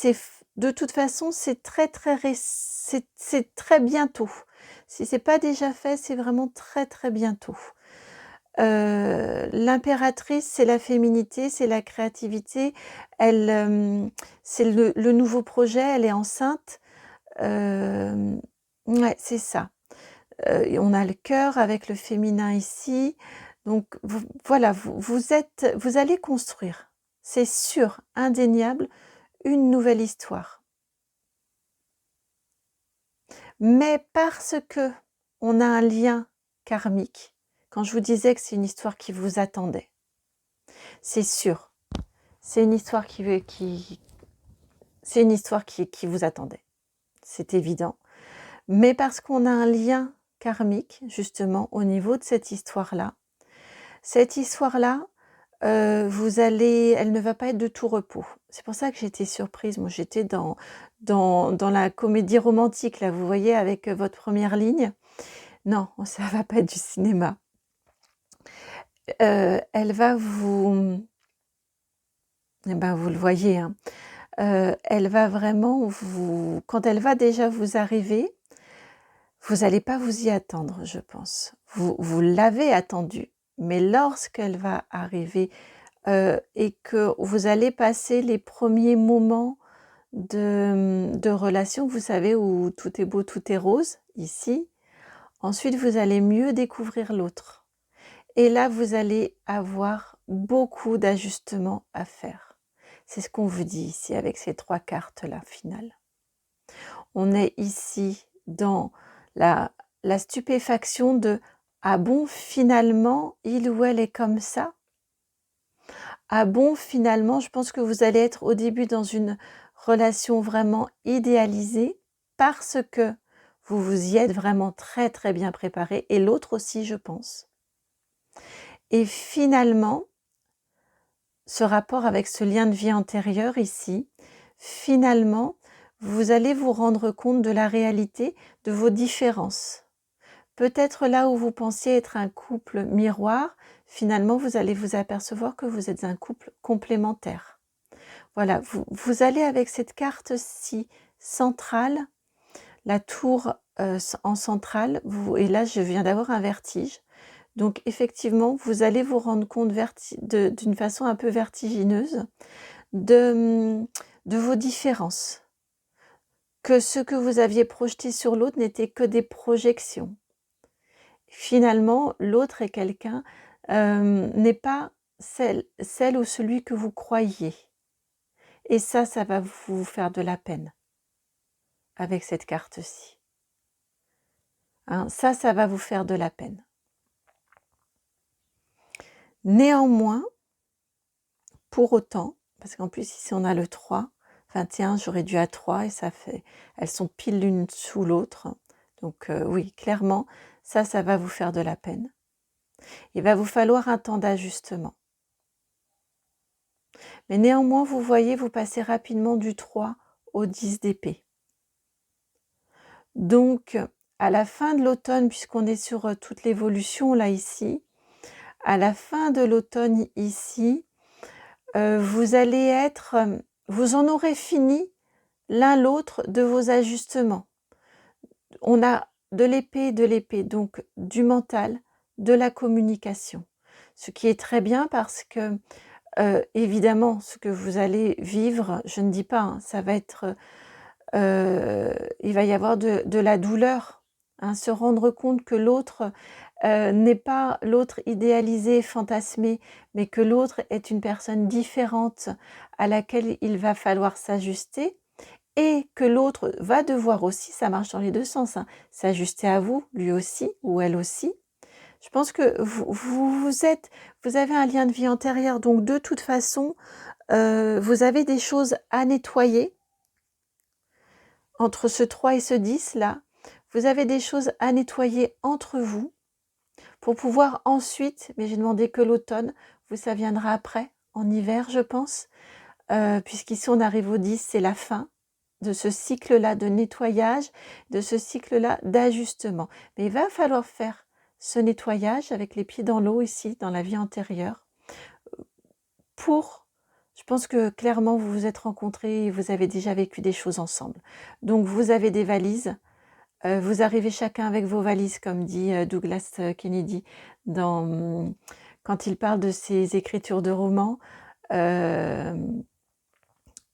de toute façon, c'est très, très c'est très bientôt. Si c'est pas déjà fait, c'est vraiment très, très bientôt. L'impératrice, c'est la féminité, c'est la créativité. Elle, c'est le nouveau projet, elle est enceinte. Hem, ouais, c'est ça. Et on a le cœur avec le féminin ici. Donc voilà, vous allez construire, c'est sûr, indéniable, une nouvelle histoire. Mais parce que on a un lien karmique, quand je vous disais que c'est une histoire qui vous attendait, c'est sûr, c'est une histoire c'est une histoire qui vous attendait, c'est évident. Mais parce qu'on a un lien karmique, justement, au niveau de cette histoire-là, elle ne va pas être de tout repos. C'est pour ça que j'étais surprise. Moi, j'étais dans la comédie romantique, là, vous voyez, avec votre première ligne. Non, ça va pas être du cinéma. Elle va vous... Eh ben, vous le voyez, hein. Elle va vraiment vous... Quand elle va déjà vous arriver, vous n'allez pas vous y attendre, je pense. Vous l'avez attendue, mais lorsqu'elle va arriver et que vous allez passer les premiers moments de relation, vous savez, où tout est beau, tout est rose, ici. Ensuite, vous allez mieux découvrir l'autre. Et là, vous allez avoir beaucoup d'ajustements à faire. C'est ce qu'on vous dit ici avec ces 3 cartes-là, finales. On est ici dans la stupéfaction de « Ah bon, finalement, il ou elle est comme ça ?» Ah bon, finalement, je pense que vous allez être au début dans une relation vraiment idéalisée parce que vous vous y êtes vraiment très très bien préparé et l'autre aussi, je pense. Et finalement, ce rapport avec ce lien de vie antérieur ici, finalement, vous allez vous rendre compte de la réalité de vos différences. Peut-être là où vous pensiez être un couple miroir, finalement, vous allez vous apercevoir que vous êtes un couple complémentaire. Voilà, vous allez avec cette carte-ci centrale, la tour en centrale, et là je viens d'avoir un vertige. Donc effectivement, vous allez vous rendre compte d'une façon un peu vertigineuse de vos différences. Que ce que vous aviez projeté sur l'autre n'était que des projections. Finalement, l'autre est quelqu'un, n'est pas celle ou celui que vous croyez. Et ça va vous faire de la peine avec cette carte-ci. Hein, ça va vous faire de la peine. Néanmoins, pour autant, parce qu'en plus ici on a le 3, 21, j'aurais dû à 3 et ça fait, elles sont pile l'une sous l'autre. Donc oui, clairement, ça va vous faire de la peine. Il va vous falloir un temps d'ajustement. Mais néanmoins, vous voyez, vous passez rapidement du 3 au 10 d'épée. Donc, à la fin de l'automne, puisqu'on est sur toute l'évolution là ici, à la fin de l'automne ici, vous en aurez fini l'un l'autre de vos ajustements. On a de l'épée, donc du mental, de la communication. Ce qui est très bien parce que, évidemment, ce que vous allez vivre, je ne dis pas, hein, ça va être... il va y avoir de la douleur, hein, se rendre compte que l'autre n'est pas l'autre idéalisé, fantasmé, mais que l'autre est une personne différente à laquelle il va falloir s'ajuster et que l'autre va devoir aussi, ça marche dans les deux sens, hein, s'ajuster à vous, lui aussi ou elle aussi. Je pense que vous avez un lien de vie antérieur, donc de toute façon, vous avez des choses à nettoyer. Entre ce 3 et ce 10 là, vous avez des choses à nettoyer entre vous pour pouvoir ensuite, mais j'ai demandé que l'automne, ça viendra après, en hiver je pense, puisqu'ici on arrive au 10, c'est la fin de ce cycle-là de nettoyage, de ce cycle-là d'ajustement. Mais il va falloir faire ce nettoyage avec les pieds dans l'eau ici, dans la vie antérieure, je pense que clairement vous vous êtes rencontrés et vous avez déjà vécu des choses ensemble. Donc vous avez des valises, vous arrivez chacun avec vos valises, comme dit Douglas Kennedy quand il parle de ses écritures de romans.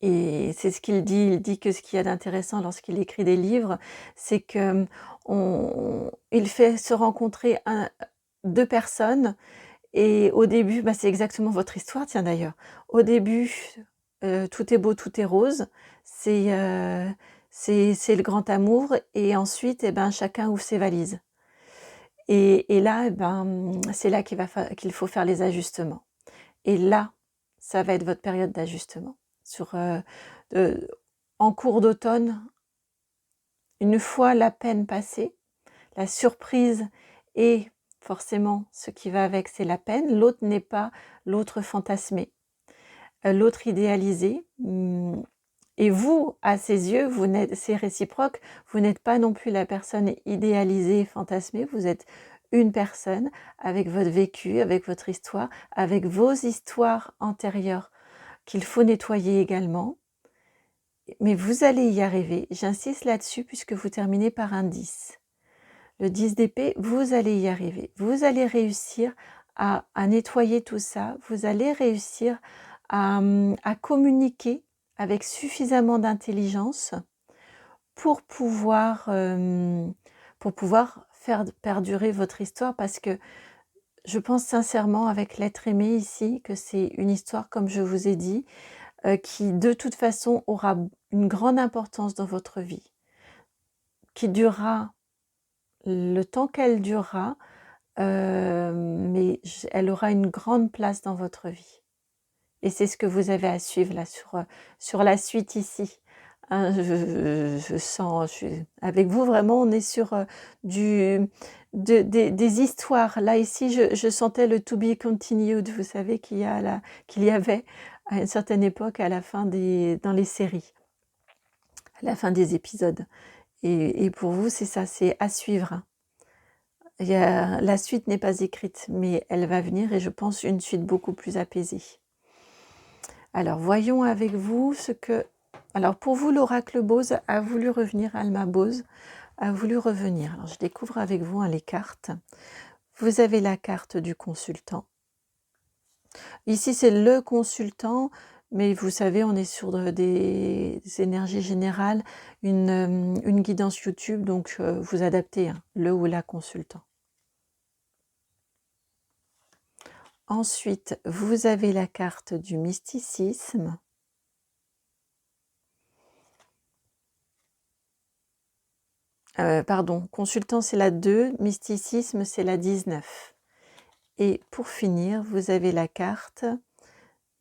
Et c'est ce qu'il dit. Il dit que ce qu'il y a d'intéressant lorsqu'il écrit des livres, c'est que il fait se rencontrer deux personnes. Et au début, c'est exactement votre histoire, tiens d'ailleurs. Au début, tout est beau, tout est rose. C'est le grand amour et ensuite, eh ben, chacun ouvre ses valises. Et là, eh ben, c'est là qu'il faut faire les ajustements. Et là, ça va être votre période d'ajustement. En cours d'automne, une fois la peine passée, la surprise et forcément ce qui va avec, c'est la peine. L'autre n'est pas l'autre fantasmé, l'autre idéalisé. Et vous, à ses yeux, c'est réciproque, vous n'êtes pas non plus la personne idéalisée, fantasmée, vous êtes une personne avec votre vécu, avec votre histoire, avec vos histoires antérieures qu'il faut nettoyer également. Mais vous allez y arriver, j'insiste là-dessus puisque vous terminez par un 10. Le 10 d'épée, vous allez y arriver. Vous allez réussir à nettoyer tout ça, vous allez réussir à communiquer avec suffisamment d'intelligence pour pouvoir faire perdurer votre histoire, parce que je pense sincèrement avec l'être aimé ici que c'est une histoire, comme je vous ai dit, qui de toute façon aura une grande importance dans votre vie, qui durera le temps qu'elle durera, mais elle aura une grande place dans votre vie. Et c'est ce que vous avez à suivre là sur la suite ici. Hein, je sens, avec vous vraiment, on est sur des histoires. Là ici, je sentais le to be continued. Vous savez qu'il y avait à une certaine époque à la fin dans les séries, à la fin des épisodes. Et pour vous, c'est ça, c'est à suivre. Hein. La suite n'est pas écrite, mais elle va venir, et je pense une suite beaucoup plus apaisée. Alors, voyons avec vous ce que... Alors, pour vous, l'oracle Bose a voulu revenir, Alma Bose a voulu revenir. Alors, je découvre avec vous les cartes. Vous avez la carte du consultant. Ici, c'est le consultant, mais vous savez, on est sur des énergies générales, une guidance YouTube, donc vous adaptez le ou la consultant. Ensuite, vous avez la carte du mysticisme. Pardon, consultant c'est la 2, mysticisme c'est la 19. Et pour finir, vous avez la carte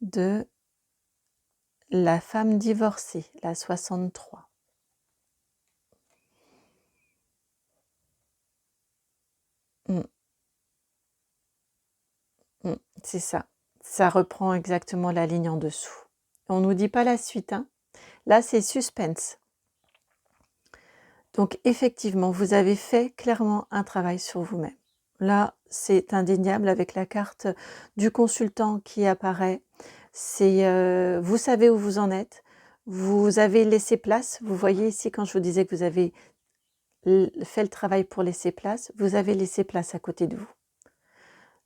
de la femme divorcée, la 63. C'est ça. Ça reprend exactement la ligne en dessous. On ne nous dit pas la suite. Hein. Là, c'est suspense. Donc, effectivement, vous avez fait clairement un travail sur vous-même. Là, c'est indéniable avec la carte du consultant qui apparaît. C'est, vous savez où vous en êtes. Vous avez laissé place. Vous voyez ici, quand je vous disais que vous avez fait le travail pour laisser place, vous avez laissé place à côté de vous.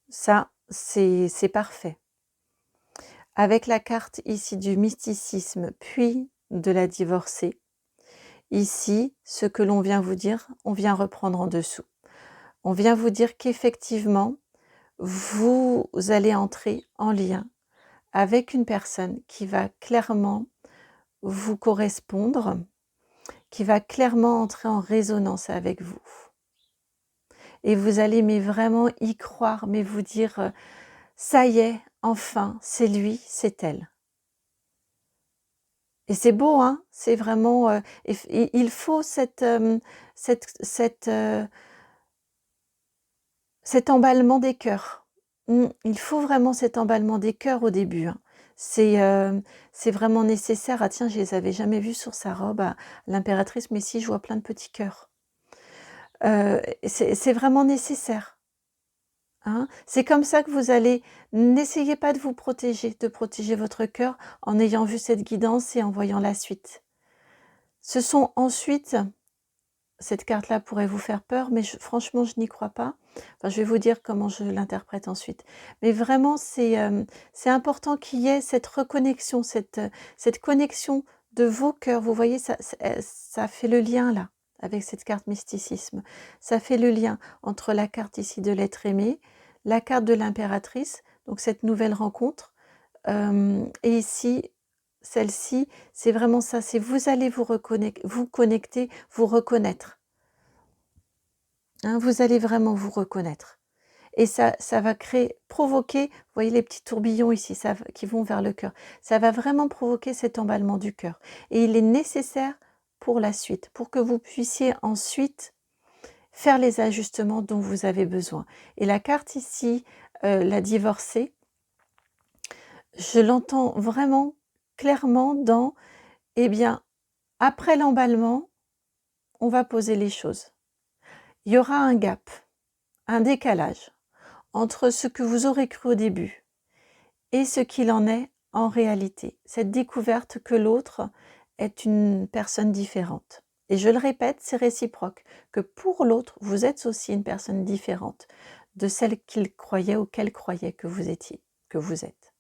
Ça, c'est parfait. Avec la carte ici du mysticisme, puis de la divorcée, ici, ce que l'on vient vous dire, on vient reprendre en dessous. On vient vous dire qu'effectivement, vous allez entrer en lien avec une personne qui va clairement vous correspondre, qui va clairement entrer en résonance avec vous. Et vous allez mais vraiment y croire, mais vous dire, ça y est, enfin, c'est lui, c'est elle. Et c'est beau, hein, c'est vraiment... il faut cet emballement des cœurs. Il faut vraiment cet emballement des cœurs au début. Hein. C'est vraiment nécessaire. Ah tiens, je les avais jamais vus sur sa robe, l'impératrice, mais si, je vois plein de petits cœurs. C'est vraiment nécessaire. Hein. C'est comme ça que vous allez... N'essayez pas de vous protéger, de protéger votre cœur en ayant vu cette guidance et en voyant la suite. Ce sont ensuite... Cette carte-là pourrait vous faire peur, mais franchement, je n'y crois pas. Enfin, je vais vous dire comment je l'interprète ensuite. Mais vraiment, c'est important qu'il y ait cette reconnexion, cette connexion de vos cœurs. Vous voyez, ça fait le lien là, avec cette carte mysticisme. Ça fait le lien entre la carte ici de l'être aimé, la carte de l'impératrice, donc cette nouvelle rencontre, et ici, celle-ci, c'est vraiment ça, c'est vous allez vous connecter, vous reconnaître. Hein, vous allez vraiment vous reconnaître. Et ça va provoquer, vous voyez les petits tourbillons ici qui vont vers le cœur. Ça va vraiment provoquer cet emballement du cœur. Et il est nécessaire pour la suite, pour que vous puissiez ensuite faire les ajustements dont vous avez besoin. Et la carte ici, la divorcée, je l'entends vraiment clairement dans, eh bien, après l'emballement, on va poser les choses. Il y aura un gap, un décalage entre ce que vous aurez cru au début et ce qu'il en est en réalité. Cette découverte que l'autre est une personne différente. Et je le répète, c'est réciproque, que pour l'autre, vous êtes aussi une personne différente de celle qu'il croyait ou qu'elle croyait que vous étiez, que vous êtes.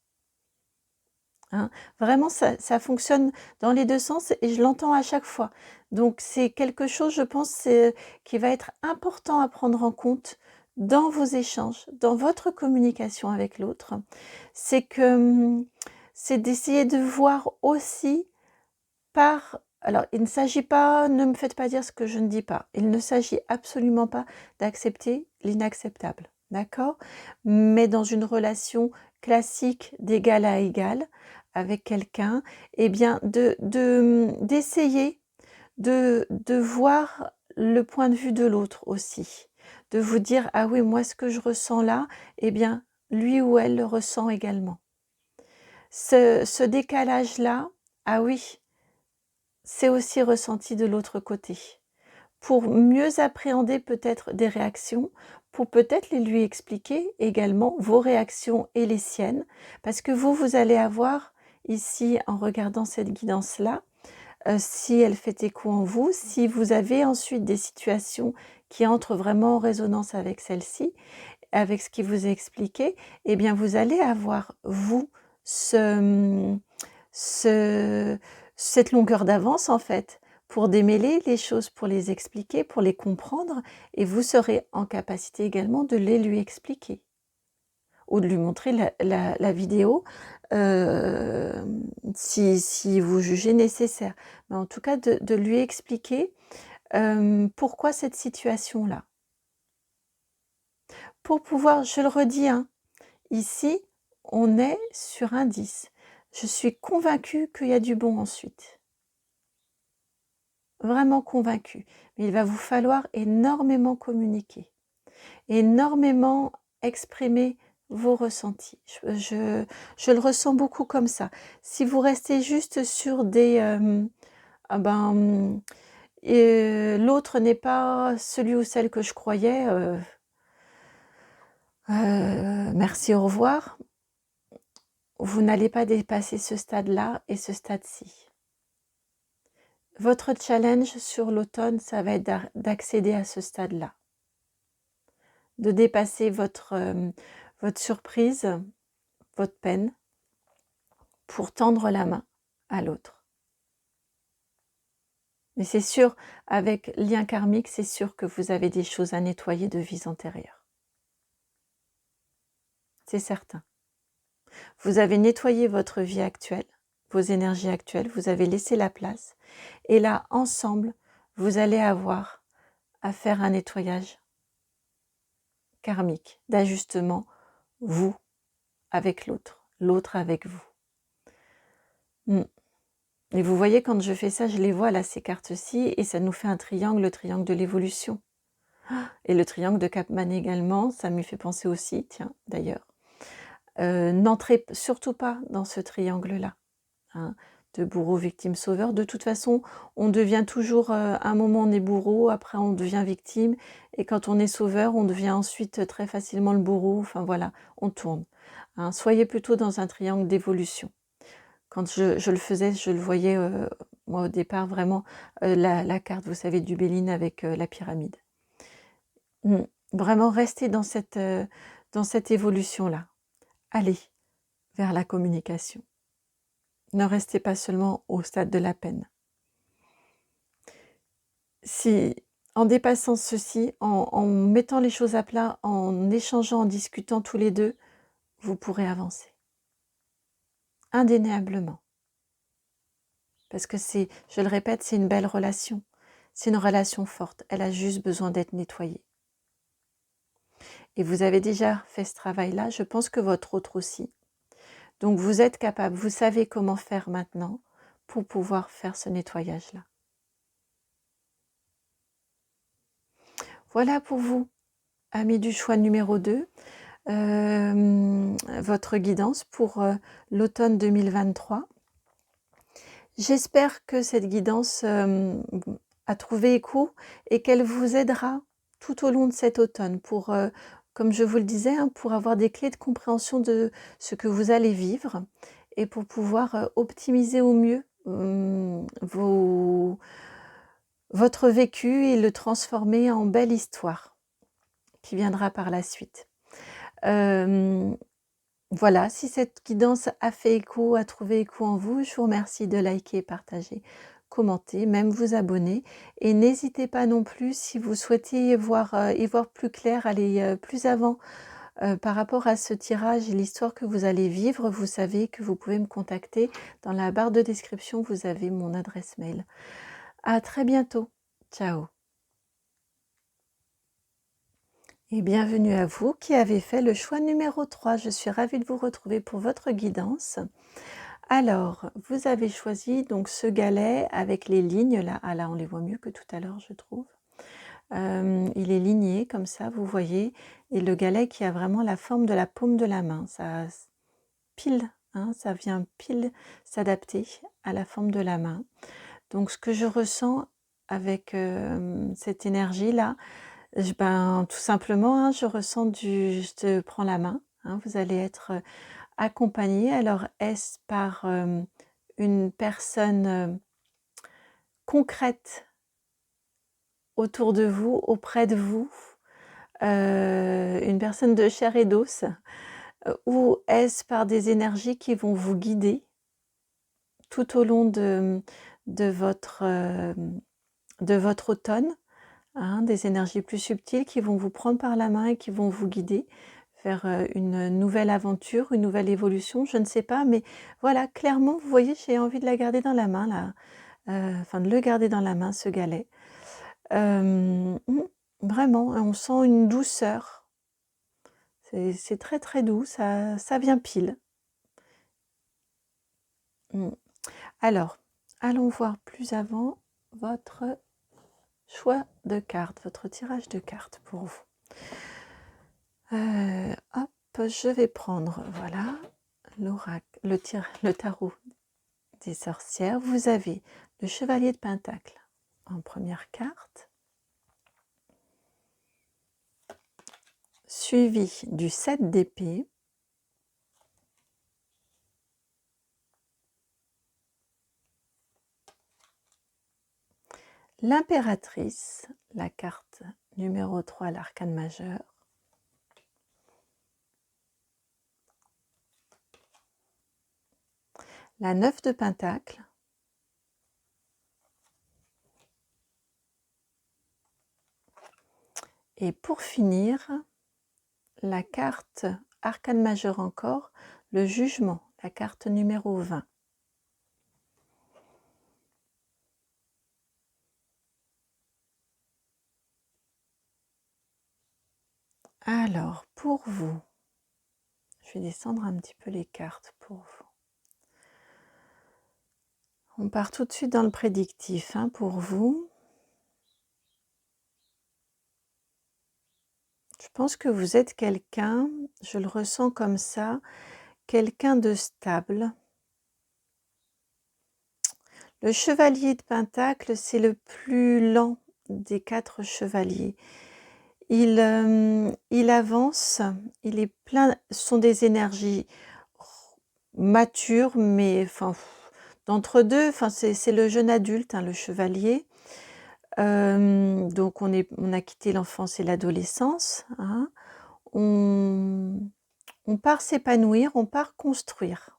Hein, vraiment, ça fonctionne dans les deux sens et je l'entends à chaque fois. Donc, c'est quelque chose, je pense, qui va être important à prendre en compte dans vos échanges, dans votre communication avec l'autre. C'est d'essayer de voir aussi alors, il ne s'agit pas, ne me faites pas dire ce que je ne dis pas. Il ne s'agit absolument pas d'accepter l'inacceptable, d'accord? Mais dans une relation classique d'égal à égal avec quelqu'un, eh bien, d'essayer de voir le point de vue de l'autre aussi. De vous dire, ah oui, moi, ce que je ressens là, eh bien, lui ou elle le ressent également. Ce décalage-là, ah oui, c'est aussi ressenti de l'autre côté. Pour mieux appréhender peut-être des réactions, pour peut-être les lui expliquer également vos réactions et les siennes, parce que vous allez avoir ici, en regardant cette guidance-là, si elle fait écho en vous, si vous avez ensuite des situations qui entrent vraiment en résonance avec celle-ci, avec ce qui vous est expliqué, eh bien vous allez avoir, vous, cette longueur d'avance en fait, pour démêler les choses, pour les expliquer, pour les comprendre, et vous serez en capacité également de les lui expliquer ou de lui montrer la vidéo si vous jugez nécessaire. Mais en tout cas, de lui expliquer pourquoi cette situation-là. Pour pouvoir, je le redis, hein, ici, on est sur un 10. Je suis convaincue qu'il y a du bon ensuite. Vraiment convaincue. Mais il va vous falloir énormément communiquer, énormément exprimer vos ressentis. Je le ressens beaucoup comme ça. Si vous restez juste sur des l'autre n'est pas celui ou celle que je croyais, merci, au revoir. Vous n'allez pas dépasser ce stade-là et ce stade-ci. Votre challenge sur l'automne, ça va être d'accéder à ce stade-là, de dépasser votre surprise, votre peine, pour tendre la main à l'autre. Mais c'est sûr, avec lien karmique, c'est sûr que vous avez des choses à nettoyer de vies antérieures. C'est certain. Vous avez nettoyé votre vie actuelle, vos énergies actuelles, vous avez laissé la place. Et là, ensemble, vous allez avoir à faire un nettoyage karmique, d'ajustement, vous avec l'autre, l'autre avec vous. Et vous voyez, quand je fais ça, je les vois là, ces cartes-ci, et ça nous fait un triangle, le triangle de l'évolution. Et le triangle de Capman également, ça me fait penser aussi, tiens, d'ailleurs. N'entrez surtout pas dans ce triangle-là, hein, de bourreau, victime, sauveur. De toute façon, on devient toujours, à un moment on est bourreau, après on devient victime, et quand on est sauveur, on devient ensuite très facilement le bourreau, enfin voilà, on tourne. Hein. Soyez plutôt dans un triangle d'évolution. Quand je le faisais, je le voyais, moi au départ, vraiment, la carte, vous savez, du Béline avec la pyramide. Vraiment rester dans cette évolution-là. Allez vers la communication. Ne restez pas seulement au stade de la peine. Si, en dépassant ceci, en mettant les choses à plat, en échangeant, en discutant tous les deux, vous pourrez avancer. Indéniablement. Parce que c'est, je le répète, c'est une belle relation. C'est une relation forte. Elle a juste besoin d'être nettoyée. Et vous avez déjà fait ce travail-là, je pense que votre autre aussi. Donc vous êtes capable, vous savez comment faire maintenant pour pouvoir faire ce nettoyage-là. Voilà pour vous, amis du choix numéro 2, votre guidance pour l'automne 2023. J'espère que cette guidance a trouvé écho et qu'elle vous aidera tout au long de cet automne pour, comme je vous le disais, hein, pour avoir des clés de compréhension de ce que vous allez vivre et pour pouvoir optimiser au mieux votre vécu et le transformer en belle histoire qui viendra par la suite. Voilà, si cette guidance a fait écho, a trouvé écho en vous, je vous remercie de liker, partager, commenter, même vous abonner. Et n'hésitez pas non plus, si vous souhaitez y voir plus clair, aller plus avant par rapport à ce tirage et l'histoire que vous allez vivre, vous savez que vous pouvez me contacter. Dans la barre de description, vous avez mon adresse mail. À très bientôt. Ciao. Et bienvenue à vous qui avez fait le choix numéro 3. Je suis ravie de vous retrouver pour votre guidance. Alors, vous avez choisi donc ce galet avec les lignes là. Ah là, on les voit mieux que tout à l'heure, je trouve. Il est ligné comme ça, vous voyez. Et le galet qui a vraiment la forme de la paume de la main. Ça pile, hein, ça vient pile s'adapter à la forme de la main. Donc, ce que je ressens avec cette énergie-là, tout simplement, hein, je ressens je te prends la main, hein, vous allez être accompagné. Alors, est-ce par une personne concrète autour de vous, auprès de vous, une personne de chair et d'os, ou est-ce par des énergies qui vont vous guider tout au long de votre automne, hein, des énergies plus subtiles qui vont vous prendre par la main et qui vont vous guider vers une nouvelle aventure, une nouvelle évolution, je ne sais pas, mais voilà, clairement, vous voyez, j'ai envie de la garder dans la main, là, de le garder dans la main, ce galet. Vraiment, on sent une douceur, c'est très très doux, ça vient pile. Alors, allons voir plus avant votre choix de cartes, votre tirage de cartes pour vous. Hop, je vais prendre, voilà, l'oracle, le tarot des sorcières. Vous avez le chevalier de Pentacle en première carte, suivi du 7 d'épée, l'impératrice, la carte numéro 3, l'arcane majeur, la 9 de Pentacle, et pour finir, la carte arcane majeur encore, le jugement, la carte numéro 20. Alors, pour vous, je vais descendre un petit peu les cartes pour vous. On part tout de suite dans le prédictif, hein, pour vous. Je pense que vous êtes quelqu'un, je le ressens comme ça, quelqu'un de stable. Le chevalier de Pentacle, c'est le plus lent des 4 chevaliers. Il avance, il est plein, ce sont des énergies matures, mais d'entre-deux, c'est le jeune adulte, hein, le chevalier. Donc on a quitté l'enfance et l'adolescence, hein. On part s'épanouir, on part construire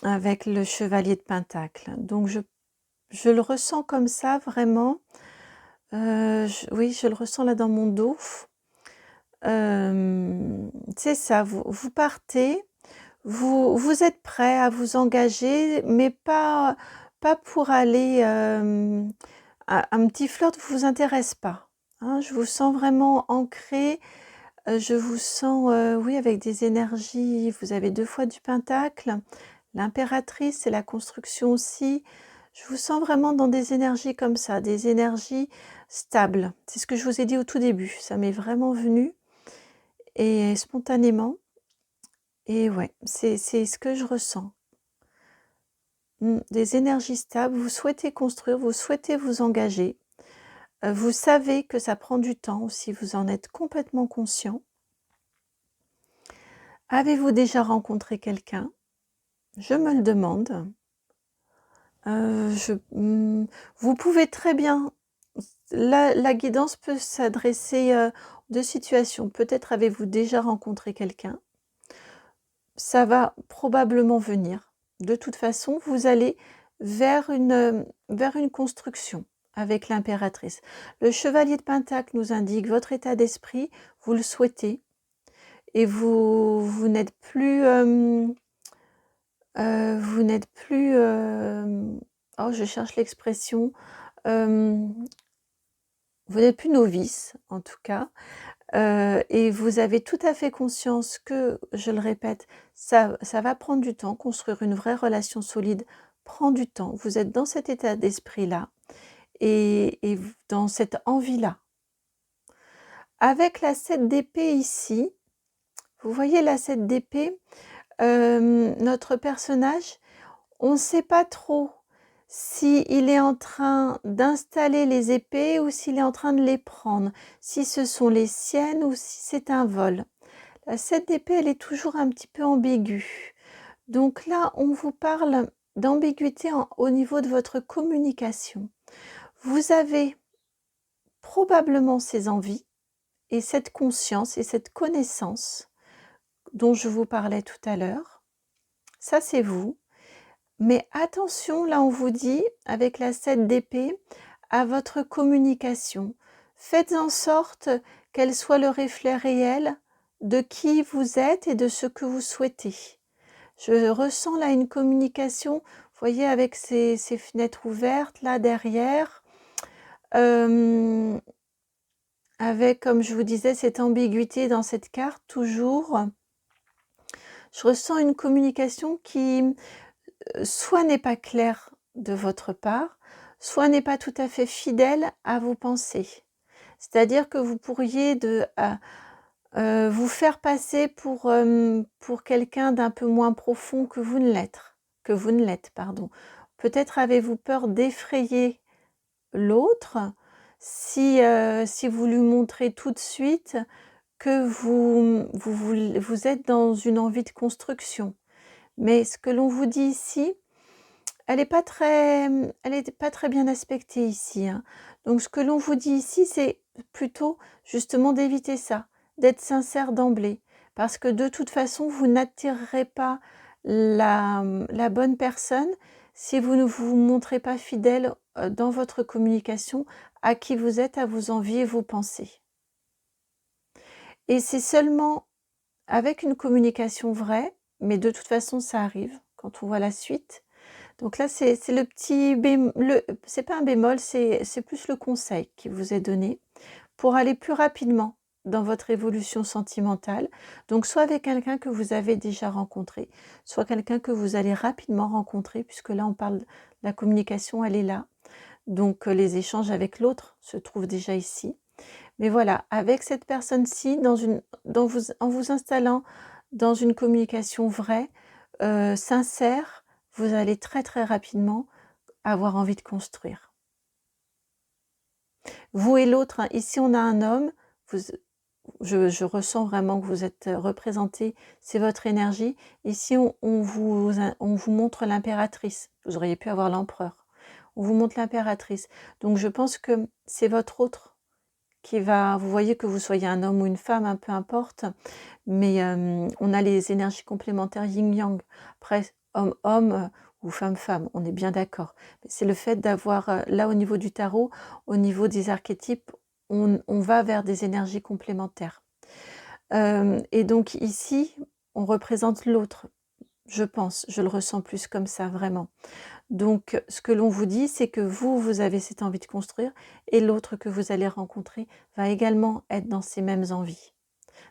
avec le chevalier de Pentacle. Donc je le ressens comme ça, vraiment. Oui, je le ressens là dans mon dos. C'est ça, vous partez, Vous êtes prêt à vous engager, mais pas pour aller, un petit flirt vous intéresse pas, hein. Je vous sens vraiment ancré, je vous sens, oui, avec des énergies, vous avez 2 fois du pentacle, l'impératrice, c'est la construction aussi. Je vous sens vraiment dans des énergies comme ça, des énergies stables. C'est ce que je vous ai dit au tout début, ça m'est vraiment venu et spontanément et ouais, c'est ce que je ressens. Des énergies stables, vous souhaitez construire, vous souhaitez vous engager, vous savez que ça prend du temps aussi, vous en êtes complètement conscient. Avez-vous déjà rencontré quelqu'un? Je me le demande. Vous pouvez très bien la guidance peut s'adresser, 2 situations. Peut-être avez-vous déjà rencontré quelqu'un, ça va probablement venir. De toute façon, vous allez vers une construction avec l'impératrice. Le chevalier de Pentacle nous indique votre état d'esprit, vous le souhaitez et vous n'êtes plus, vous n'êtes plus, oh je cherche l'expression, hem, vous n'êtes plus novice en tout cas. Et vous avez tout à fait conscience que, je le répète, ça va prendre du temps. Construire une vraie relation solide prend du temps. Vous êtes dans cet état d'esprit-là et dans cette envie-là. Avec la 7 d'épée ici, vous voyez la 7 d'épée, notre personnage, on ne sait pas trop s'il est en train d'installer les épées ou s'il est en train de les prendre, si ce sont les siennes ou si c'est un vol. La 7 d'épée, elle est toujours un petit peu ambiguë. Donc là, on vous parle d'ambiguïté au niveau de votre communication. Vous avez probablement ces envies et cette conscience et cette connaissance dont je vous parlais tout à l'heure. Ça, c'est vous. Mais attention, là, on vous dit, avec la 7 d'épée, à votre communication. Faites en sorte qu'elle soit le reflet réel de qui vous êtes et de ce que vous souhaitez. Je ressens là une communication, vous voyez, avec ces fenêtres ouvertes là derrière, avec, comme je vous disais, cette ambiguïté dans cette carte toujours. Je ressens une communication qui soit n'est pas claire de votre part, soit n'est pas tout à fait fidèle à vos pensées. C'est-à-dire que vous pourriez vous faire passer pour quelqu'un d'un peu moins profond que vous ne l'êtes, pardon. Peut-être avez-vous peur d'effrayer l'autre si vous lui montrez tout de suite que vous êtes dans une envie de construction. Mais ce que l'on vous dit ici, elle est pas très bien aspectée ici, hein. Donc ce que l'on vous dit ici, c'est plutôt justement d'éviter ça, d'être sincère d'emblée. Parce que de toute façon, vous n'attirerez pas la bonne personne si vous ne vous montrez pas fidèle, dans votre communication à qui vous êtes, à vos envies et vos pensées. Et c'est seulement avec une communication vraie, mais de toute façon ça arrive quand on voit la suite. Donc là, c'est le petit c'est pas un bémol, c'est plus le conseil qui vous est donné pour aller plus rapidement dans votre évolution sentimentale. Donc soit avec quelqu'un que vous avez déjà rencontré, soit quelqu'un que vous allez rapidement rencontrer, puisque là on parle, la communication, elle est là. Donc les échanges avec l'autre se trouvent déjà ici. Mais voilà, avec cette personne-ci, en vous installant dans une communication vraie, sincère, vous allez très très rapidement avoir envie de construire. Vous et l'autre, hein, ici on a un homme, je ressens vraiment que vous êtes représenté, c'est votre énergie. Ici on vous montre l'impératrice, vous auriez pu avoir l'empereur. On vous montre l'impératrice. Donc je pense que c'est votre autre qui va, vous voyez que vous soyez un homme ou une femme, peu importe, mais on a les énergies complémentaires yin-yang. Après, homme-homme ou femme-femme, on est bien d'accord. C'est le fait d'avoir, là au niveau du tarot, au niveau des archétypes, on va vers des énergies complémentaires. Et donc ici, on représente l'autre. je pense, je le ressens plus comme ça, vraiment. Donc, ce que l'on vous dit, c'est que vous avez cette envie de construire et l'autre que vous allez rencontrer va également être dans ces mêmes envies,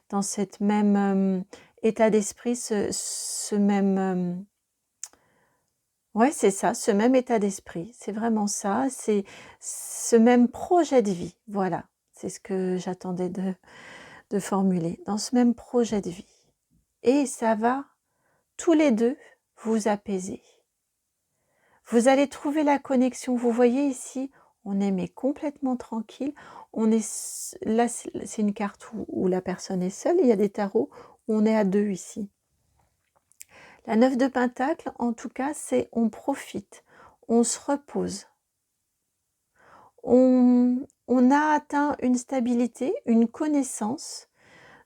dans cette même état d'esprit, ce même... ouais, c'est ça, ce même état d'esprit, c'est vraiment ça, c'est ce même projet de vie, voilà, c'est ce que j'attendais de formuler, dans ce même projet de vie. Et ça va, tous les deux, vous apaiser. Vous allez trouver la connexion. Vous voyez ici, on est mais complètement tranquille. On est là, c'est une carte où la personne est seule. Il y a des tarots où on est à deux ici. La 9 de Pentacle, en tout cas, c'est on profite, on se repose. On a atteint une stabilité, une connaissance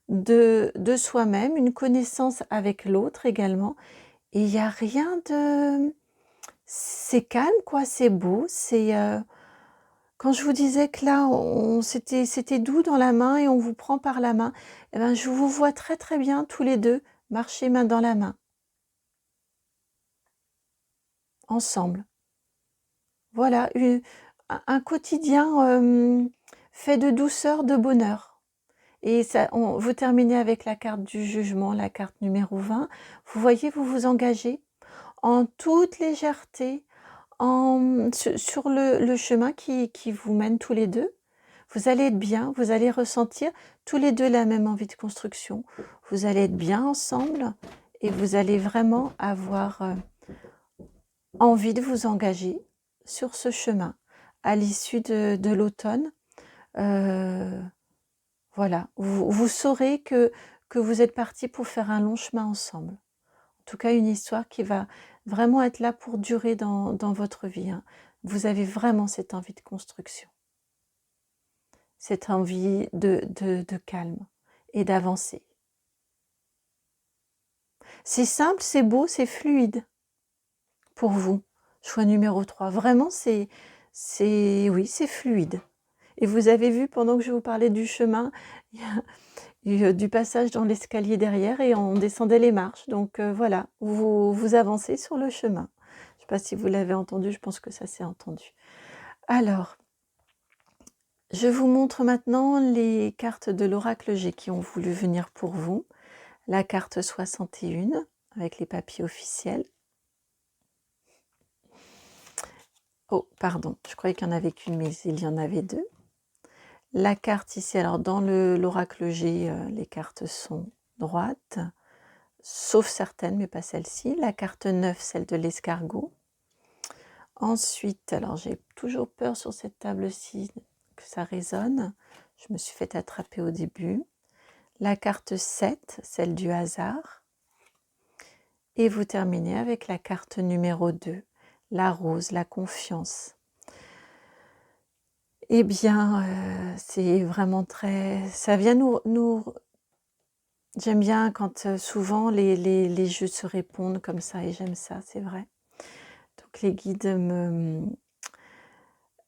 de soi-même, une connaissance avec l'autre également. Et il n'y a rien de... C'est calme, quoi, c'est beau, c'est... Quand je vous disais que là, c'était doux dans la main et on vous prend par la main, eh ben, je vous vois très très bien tous les deux marcher main dans la main, ensemble. Voilà, un quotidien fait de douceur, de bonheur. Et ça, vous terminez avec la carte du jugement, la carte numéro 20. Vous voyez, vous vous engagez en toute légèreté sur le chemin qui vous mène tous les deux. Vous allez être bien, vous allez ressentir tous les deux la même envie de construction. Vous allez être bien ensemble et vous allez vraiment avoir envie de vous engager sur ce chemin à l'issue de l'automne. Voilà, vous saurez que vous êtes partis pour faire un long chemin ensemble. En tout cas, une histoire qui va vraiment être là pour durer dans votre vie. Hein. Vous avez vraiment cette envie de construction, cette envie de calme et d'avancer. C'est simple, c'est beau, c'est fluide pour vous. Choix numéro 3. Vraiment, oui, c'est fluide. Et vous avez vu, pendant que je vous parlais du chemin, il y a du passage dans l'escalier derrière et on descendait les marches. Donc voilà, vous avancez sur le chemin. Je ne sais pas si vous l'avez entendu, je pense que ça s'est entendu. Alors, je vous montre maintenant les cartes de l'oracle G qui ont voulu venir pour vous. La carte 61 avec les papiers officiels. Oh, pardon, je croyais qu'il n'y en avait qu'une, mais il y en avait deux. La carte ici, alors dans l'oracle G, les cartes sont droites, sauf certaines, mais pas celle-ci. La carte 9, celle de l'escargot. Ensuite, alors j'ai toujours peur sur cette table-ci que ça résonne. Je me suis fait attraper au début. La carte 7, celle du hasard. Et vous terminez avec la carte numéro 2, la rose, la confiance. Eh bien, c'est vraiment très... Ça vient nous... J'aime bien quand souvent les jeux se répondent comme ça, et j'aime ça, c'est vrai. Donc les guides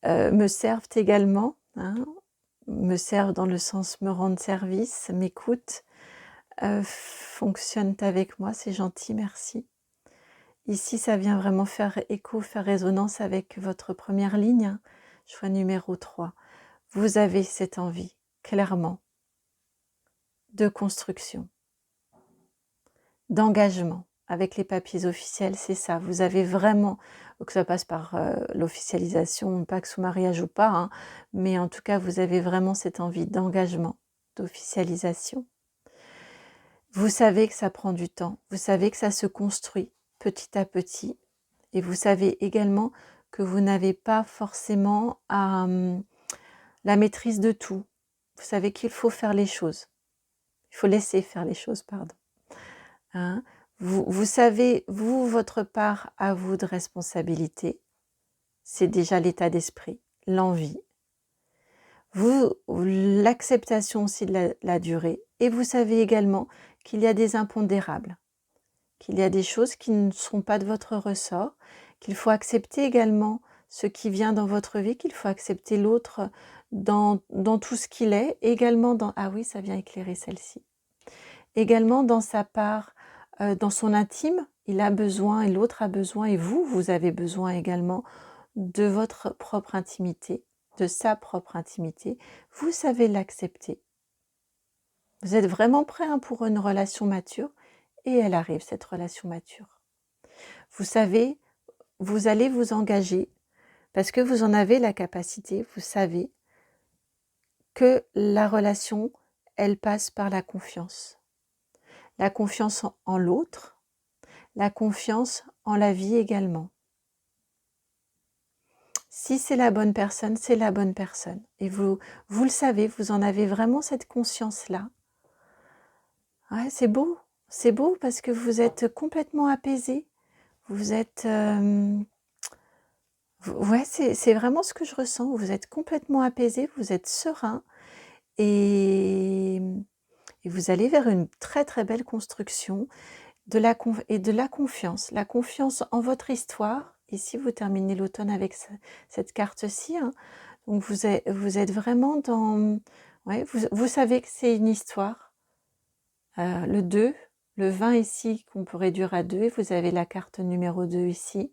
me servent également, hein, me servent dans le sens me rendre service, m'écoutent, fonctionnent avec moi, c'est gentil, merci. Ici, ça vient vraiment faire écho, faire résonance avec votre première ligne, hein, choix numéro 3. Vous avez cette envie, clairement, de construction, d'engagement. Avec les papiers officiels, c'est ça. Vous avez vraiment, que ça passe par l'officialisation, Pax ou mariage ou pas, hein, mais en tout cas, vous avez vraiment cette envie d'engagement, d'officialisation. Vous savez que ça prend du temps, vous savez que ça se construit petit à petit, et vous savez également que vous n'avez pas forcément la maîtrise de tout. Vous savez qu'il faut faire les choses. Il faut laisser faire les choses, pardon. Hein, vous savez, votre part à vous de responsabilité, c'est déjà l'état d'esprit, l'envie. L'acceptation aussi de la durée. Et vous savez également qu'il y a des impondérables, qu'il y a des choses qui ne sont pas de votre ressort, qu'il faut accepter également ce qui vient dans votre vie, qu'il faut accepter l'autre dans tout ce qu'il est, également dans... Ah oui, ça vient éclairer celle-ci. Également dans sa part, dans son intime, il a besoin et l'autre a besoin et vous avez besoin également de votre propre intimité, de sa propre intimité, vous savez l'accepter. Vous êtes vraiment prêt pour une relation mature et elle arrive, cette relation mature. Vous savez, vous allez vous engager parce que vous en avez la capacité, vous savez que la relation, elle passe par la confiance. La confiance en l'autre, la confiance en la vie également. Si c'est la bonne personne, c'est la bonne personne. Et vous le savez, vous en avez vraiment cette conscience-là. Ouais, c'est beau parce que vous êtes complètement apaisé. Vous êtes... ouais, c'est vraiment ce que je ressens. Vous êtes complètement apaisé, vous êtes serein et vous allez vers une très très belle construction et de la confiance. La confiance en votre histoire. Ici, vous terminez l'automne avec cette carte-ci. Hein. Donc, vous êtes vraiment dans... Ouais, vous savez que c'est une histoire. Le 2, le 20 ici, qu'on peut réduire à 2, et vous avez la carte numéro 2 ici.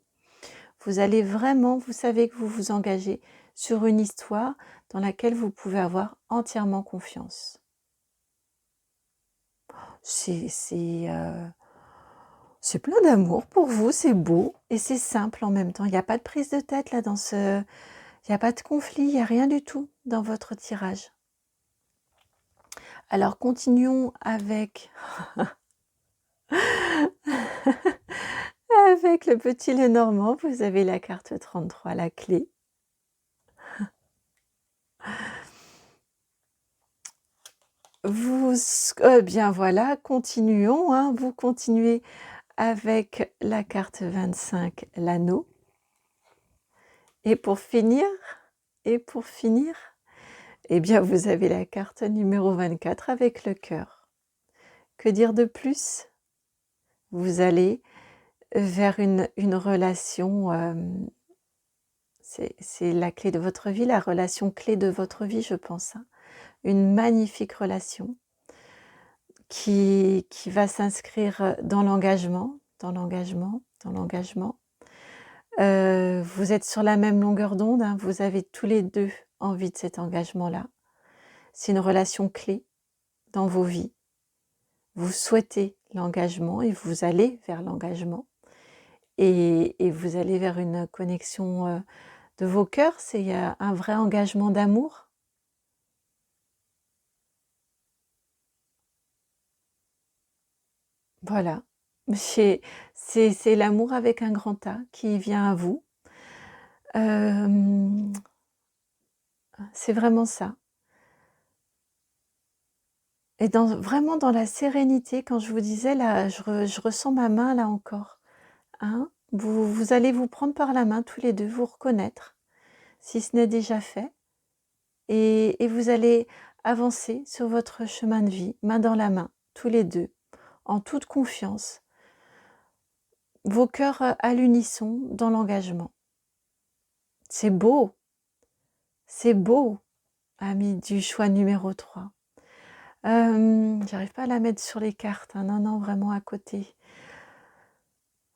Vous allez vraiment, vous savez que vous vous engagez sur une histoire dans laquelle vous pouvez avoir entièrement confiance. C'est plein d'amour pour vous, c'est beau et c'est simple en même temps. Il n'y a pas de prise de tête là il n'y a pas de conflit, il n'y a rien du tout dans votre tirage. Alors continuons avec avec le petit Lenormand. Vous avez la carte 33, la clé. Bien voilà, continuons. Hein, vous continuez avec la carte 25, l'anneau. Et pour finir, eh bien vous avez la carte numéro 24 avec le cœur. Que dire de plus? Vous allez vers une relation, c'est la clé de votre vie, la relation clé de votre vie, je pense. Hein. Une magnifique relation qui va s'inscrire dans l'engagement. Vous êtes sur la même longueur d'onde, hein, vous avez tous les deux envie de cet engagement-là. C'est une relation clé dans vos vies. Vous souhaitez l'engagement et vous allez vers l'engagement. Et vous allez vers une connexion de vos cœurs, c'est un vrai engagement d'amour. Voilà, c'est l'amour avec un grand A qui vient à vous. C'est vraiment ça. Et vraiment dans la sérénité, quand je vous disais, là, je ressens ma main là encore. Hein, vous allez vous prendre par la main tous les deux, vous reconnaître, si ce n'est déjà fait. Et vous allez avancer sur votre chemin de vie, main dans la main, tous les deux, en toute confiance. Vos cœurs à l'unisson dans l'engagement. C'est beau, ami du choix numéro 3. J'arrive pas à la mettre sur les cartes, hein, non, vraiment à côté.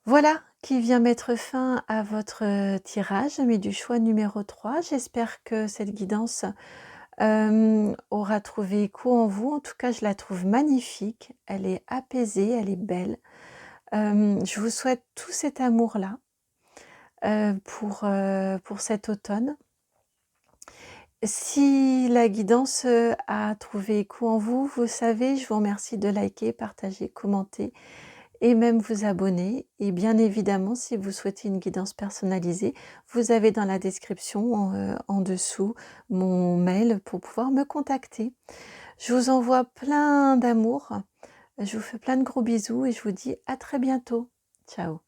Voilà qui vient mettre fin à votre tirage, ami du choix numéro 3. J'espère que cette guidance aura trouvé écho en vous. En tout cas, je la trouve magnifique. Elle est apaisée, elle est belle. Je vous souhaite tout cet amour-là pour cet automne. Si la guidance a trouvé écho en vous, vous savez, je vous remercie de liker, partager, commenter et même vous abonner. Et bien évidemment, si vous souhaitez une guidance personnalisée, vous avez dans la description en dessous mon mail pour pouvoir me contacter. Je vous envoie plein d'amour, je vous fais plein de gros bisous et je vous dis à très bientôt. Ciao.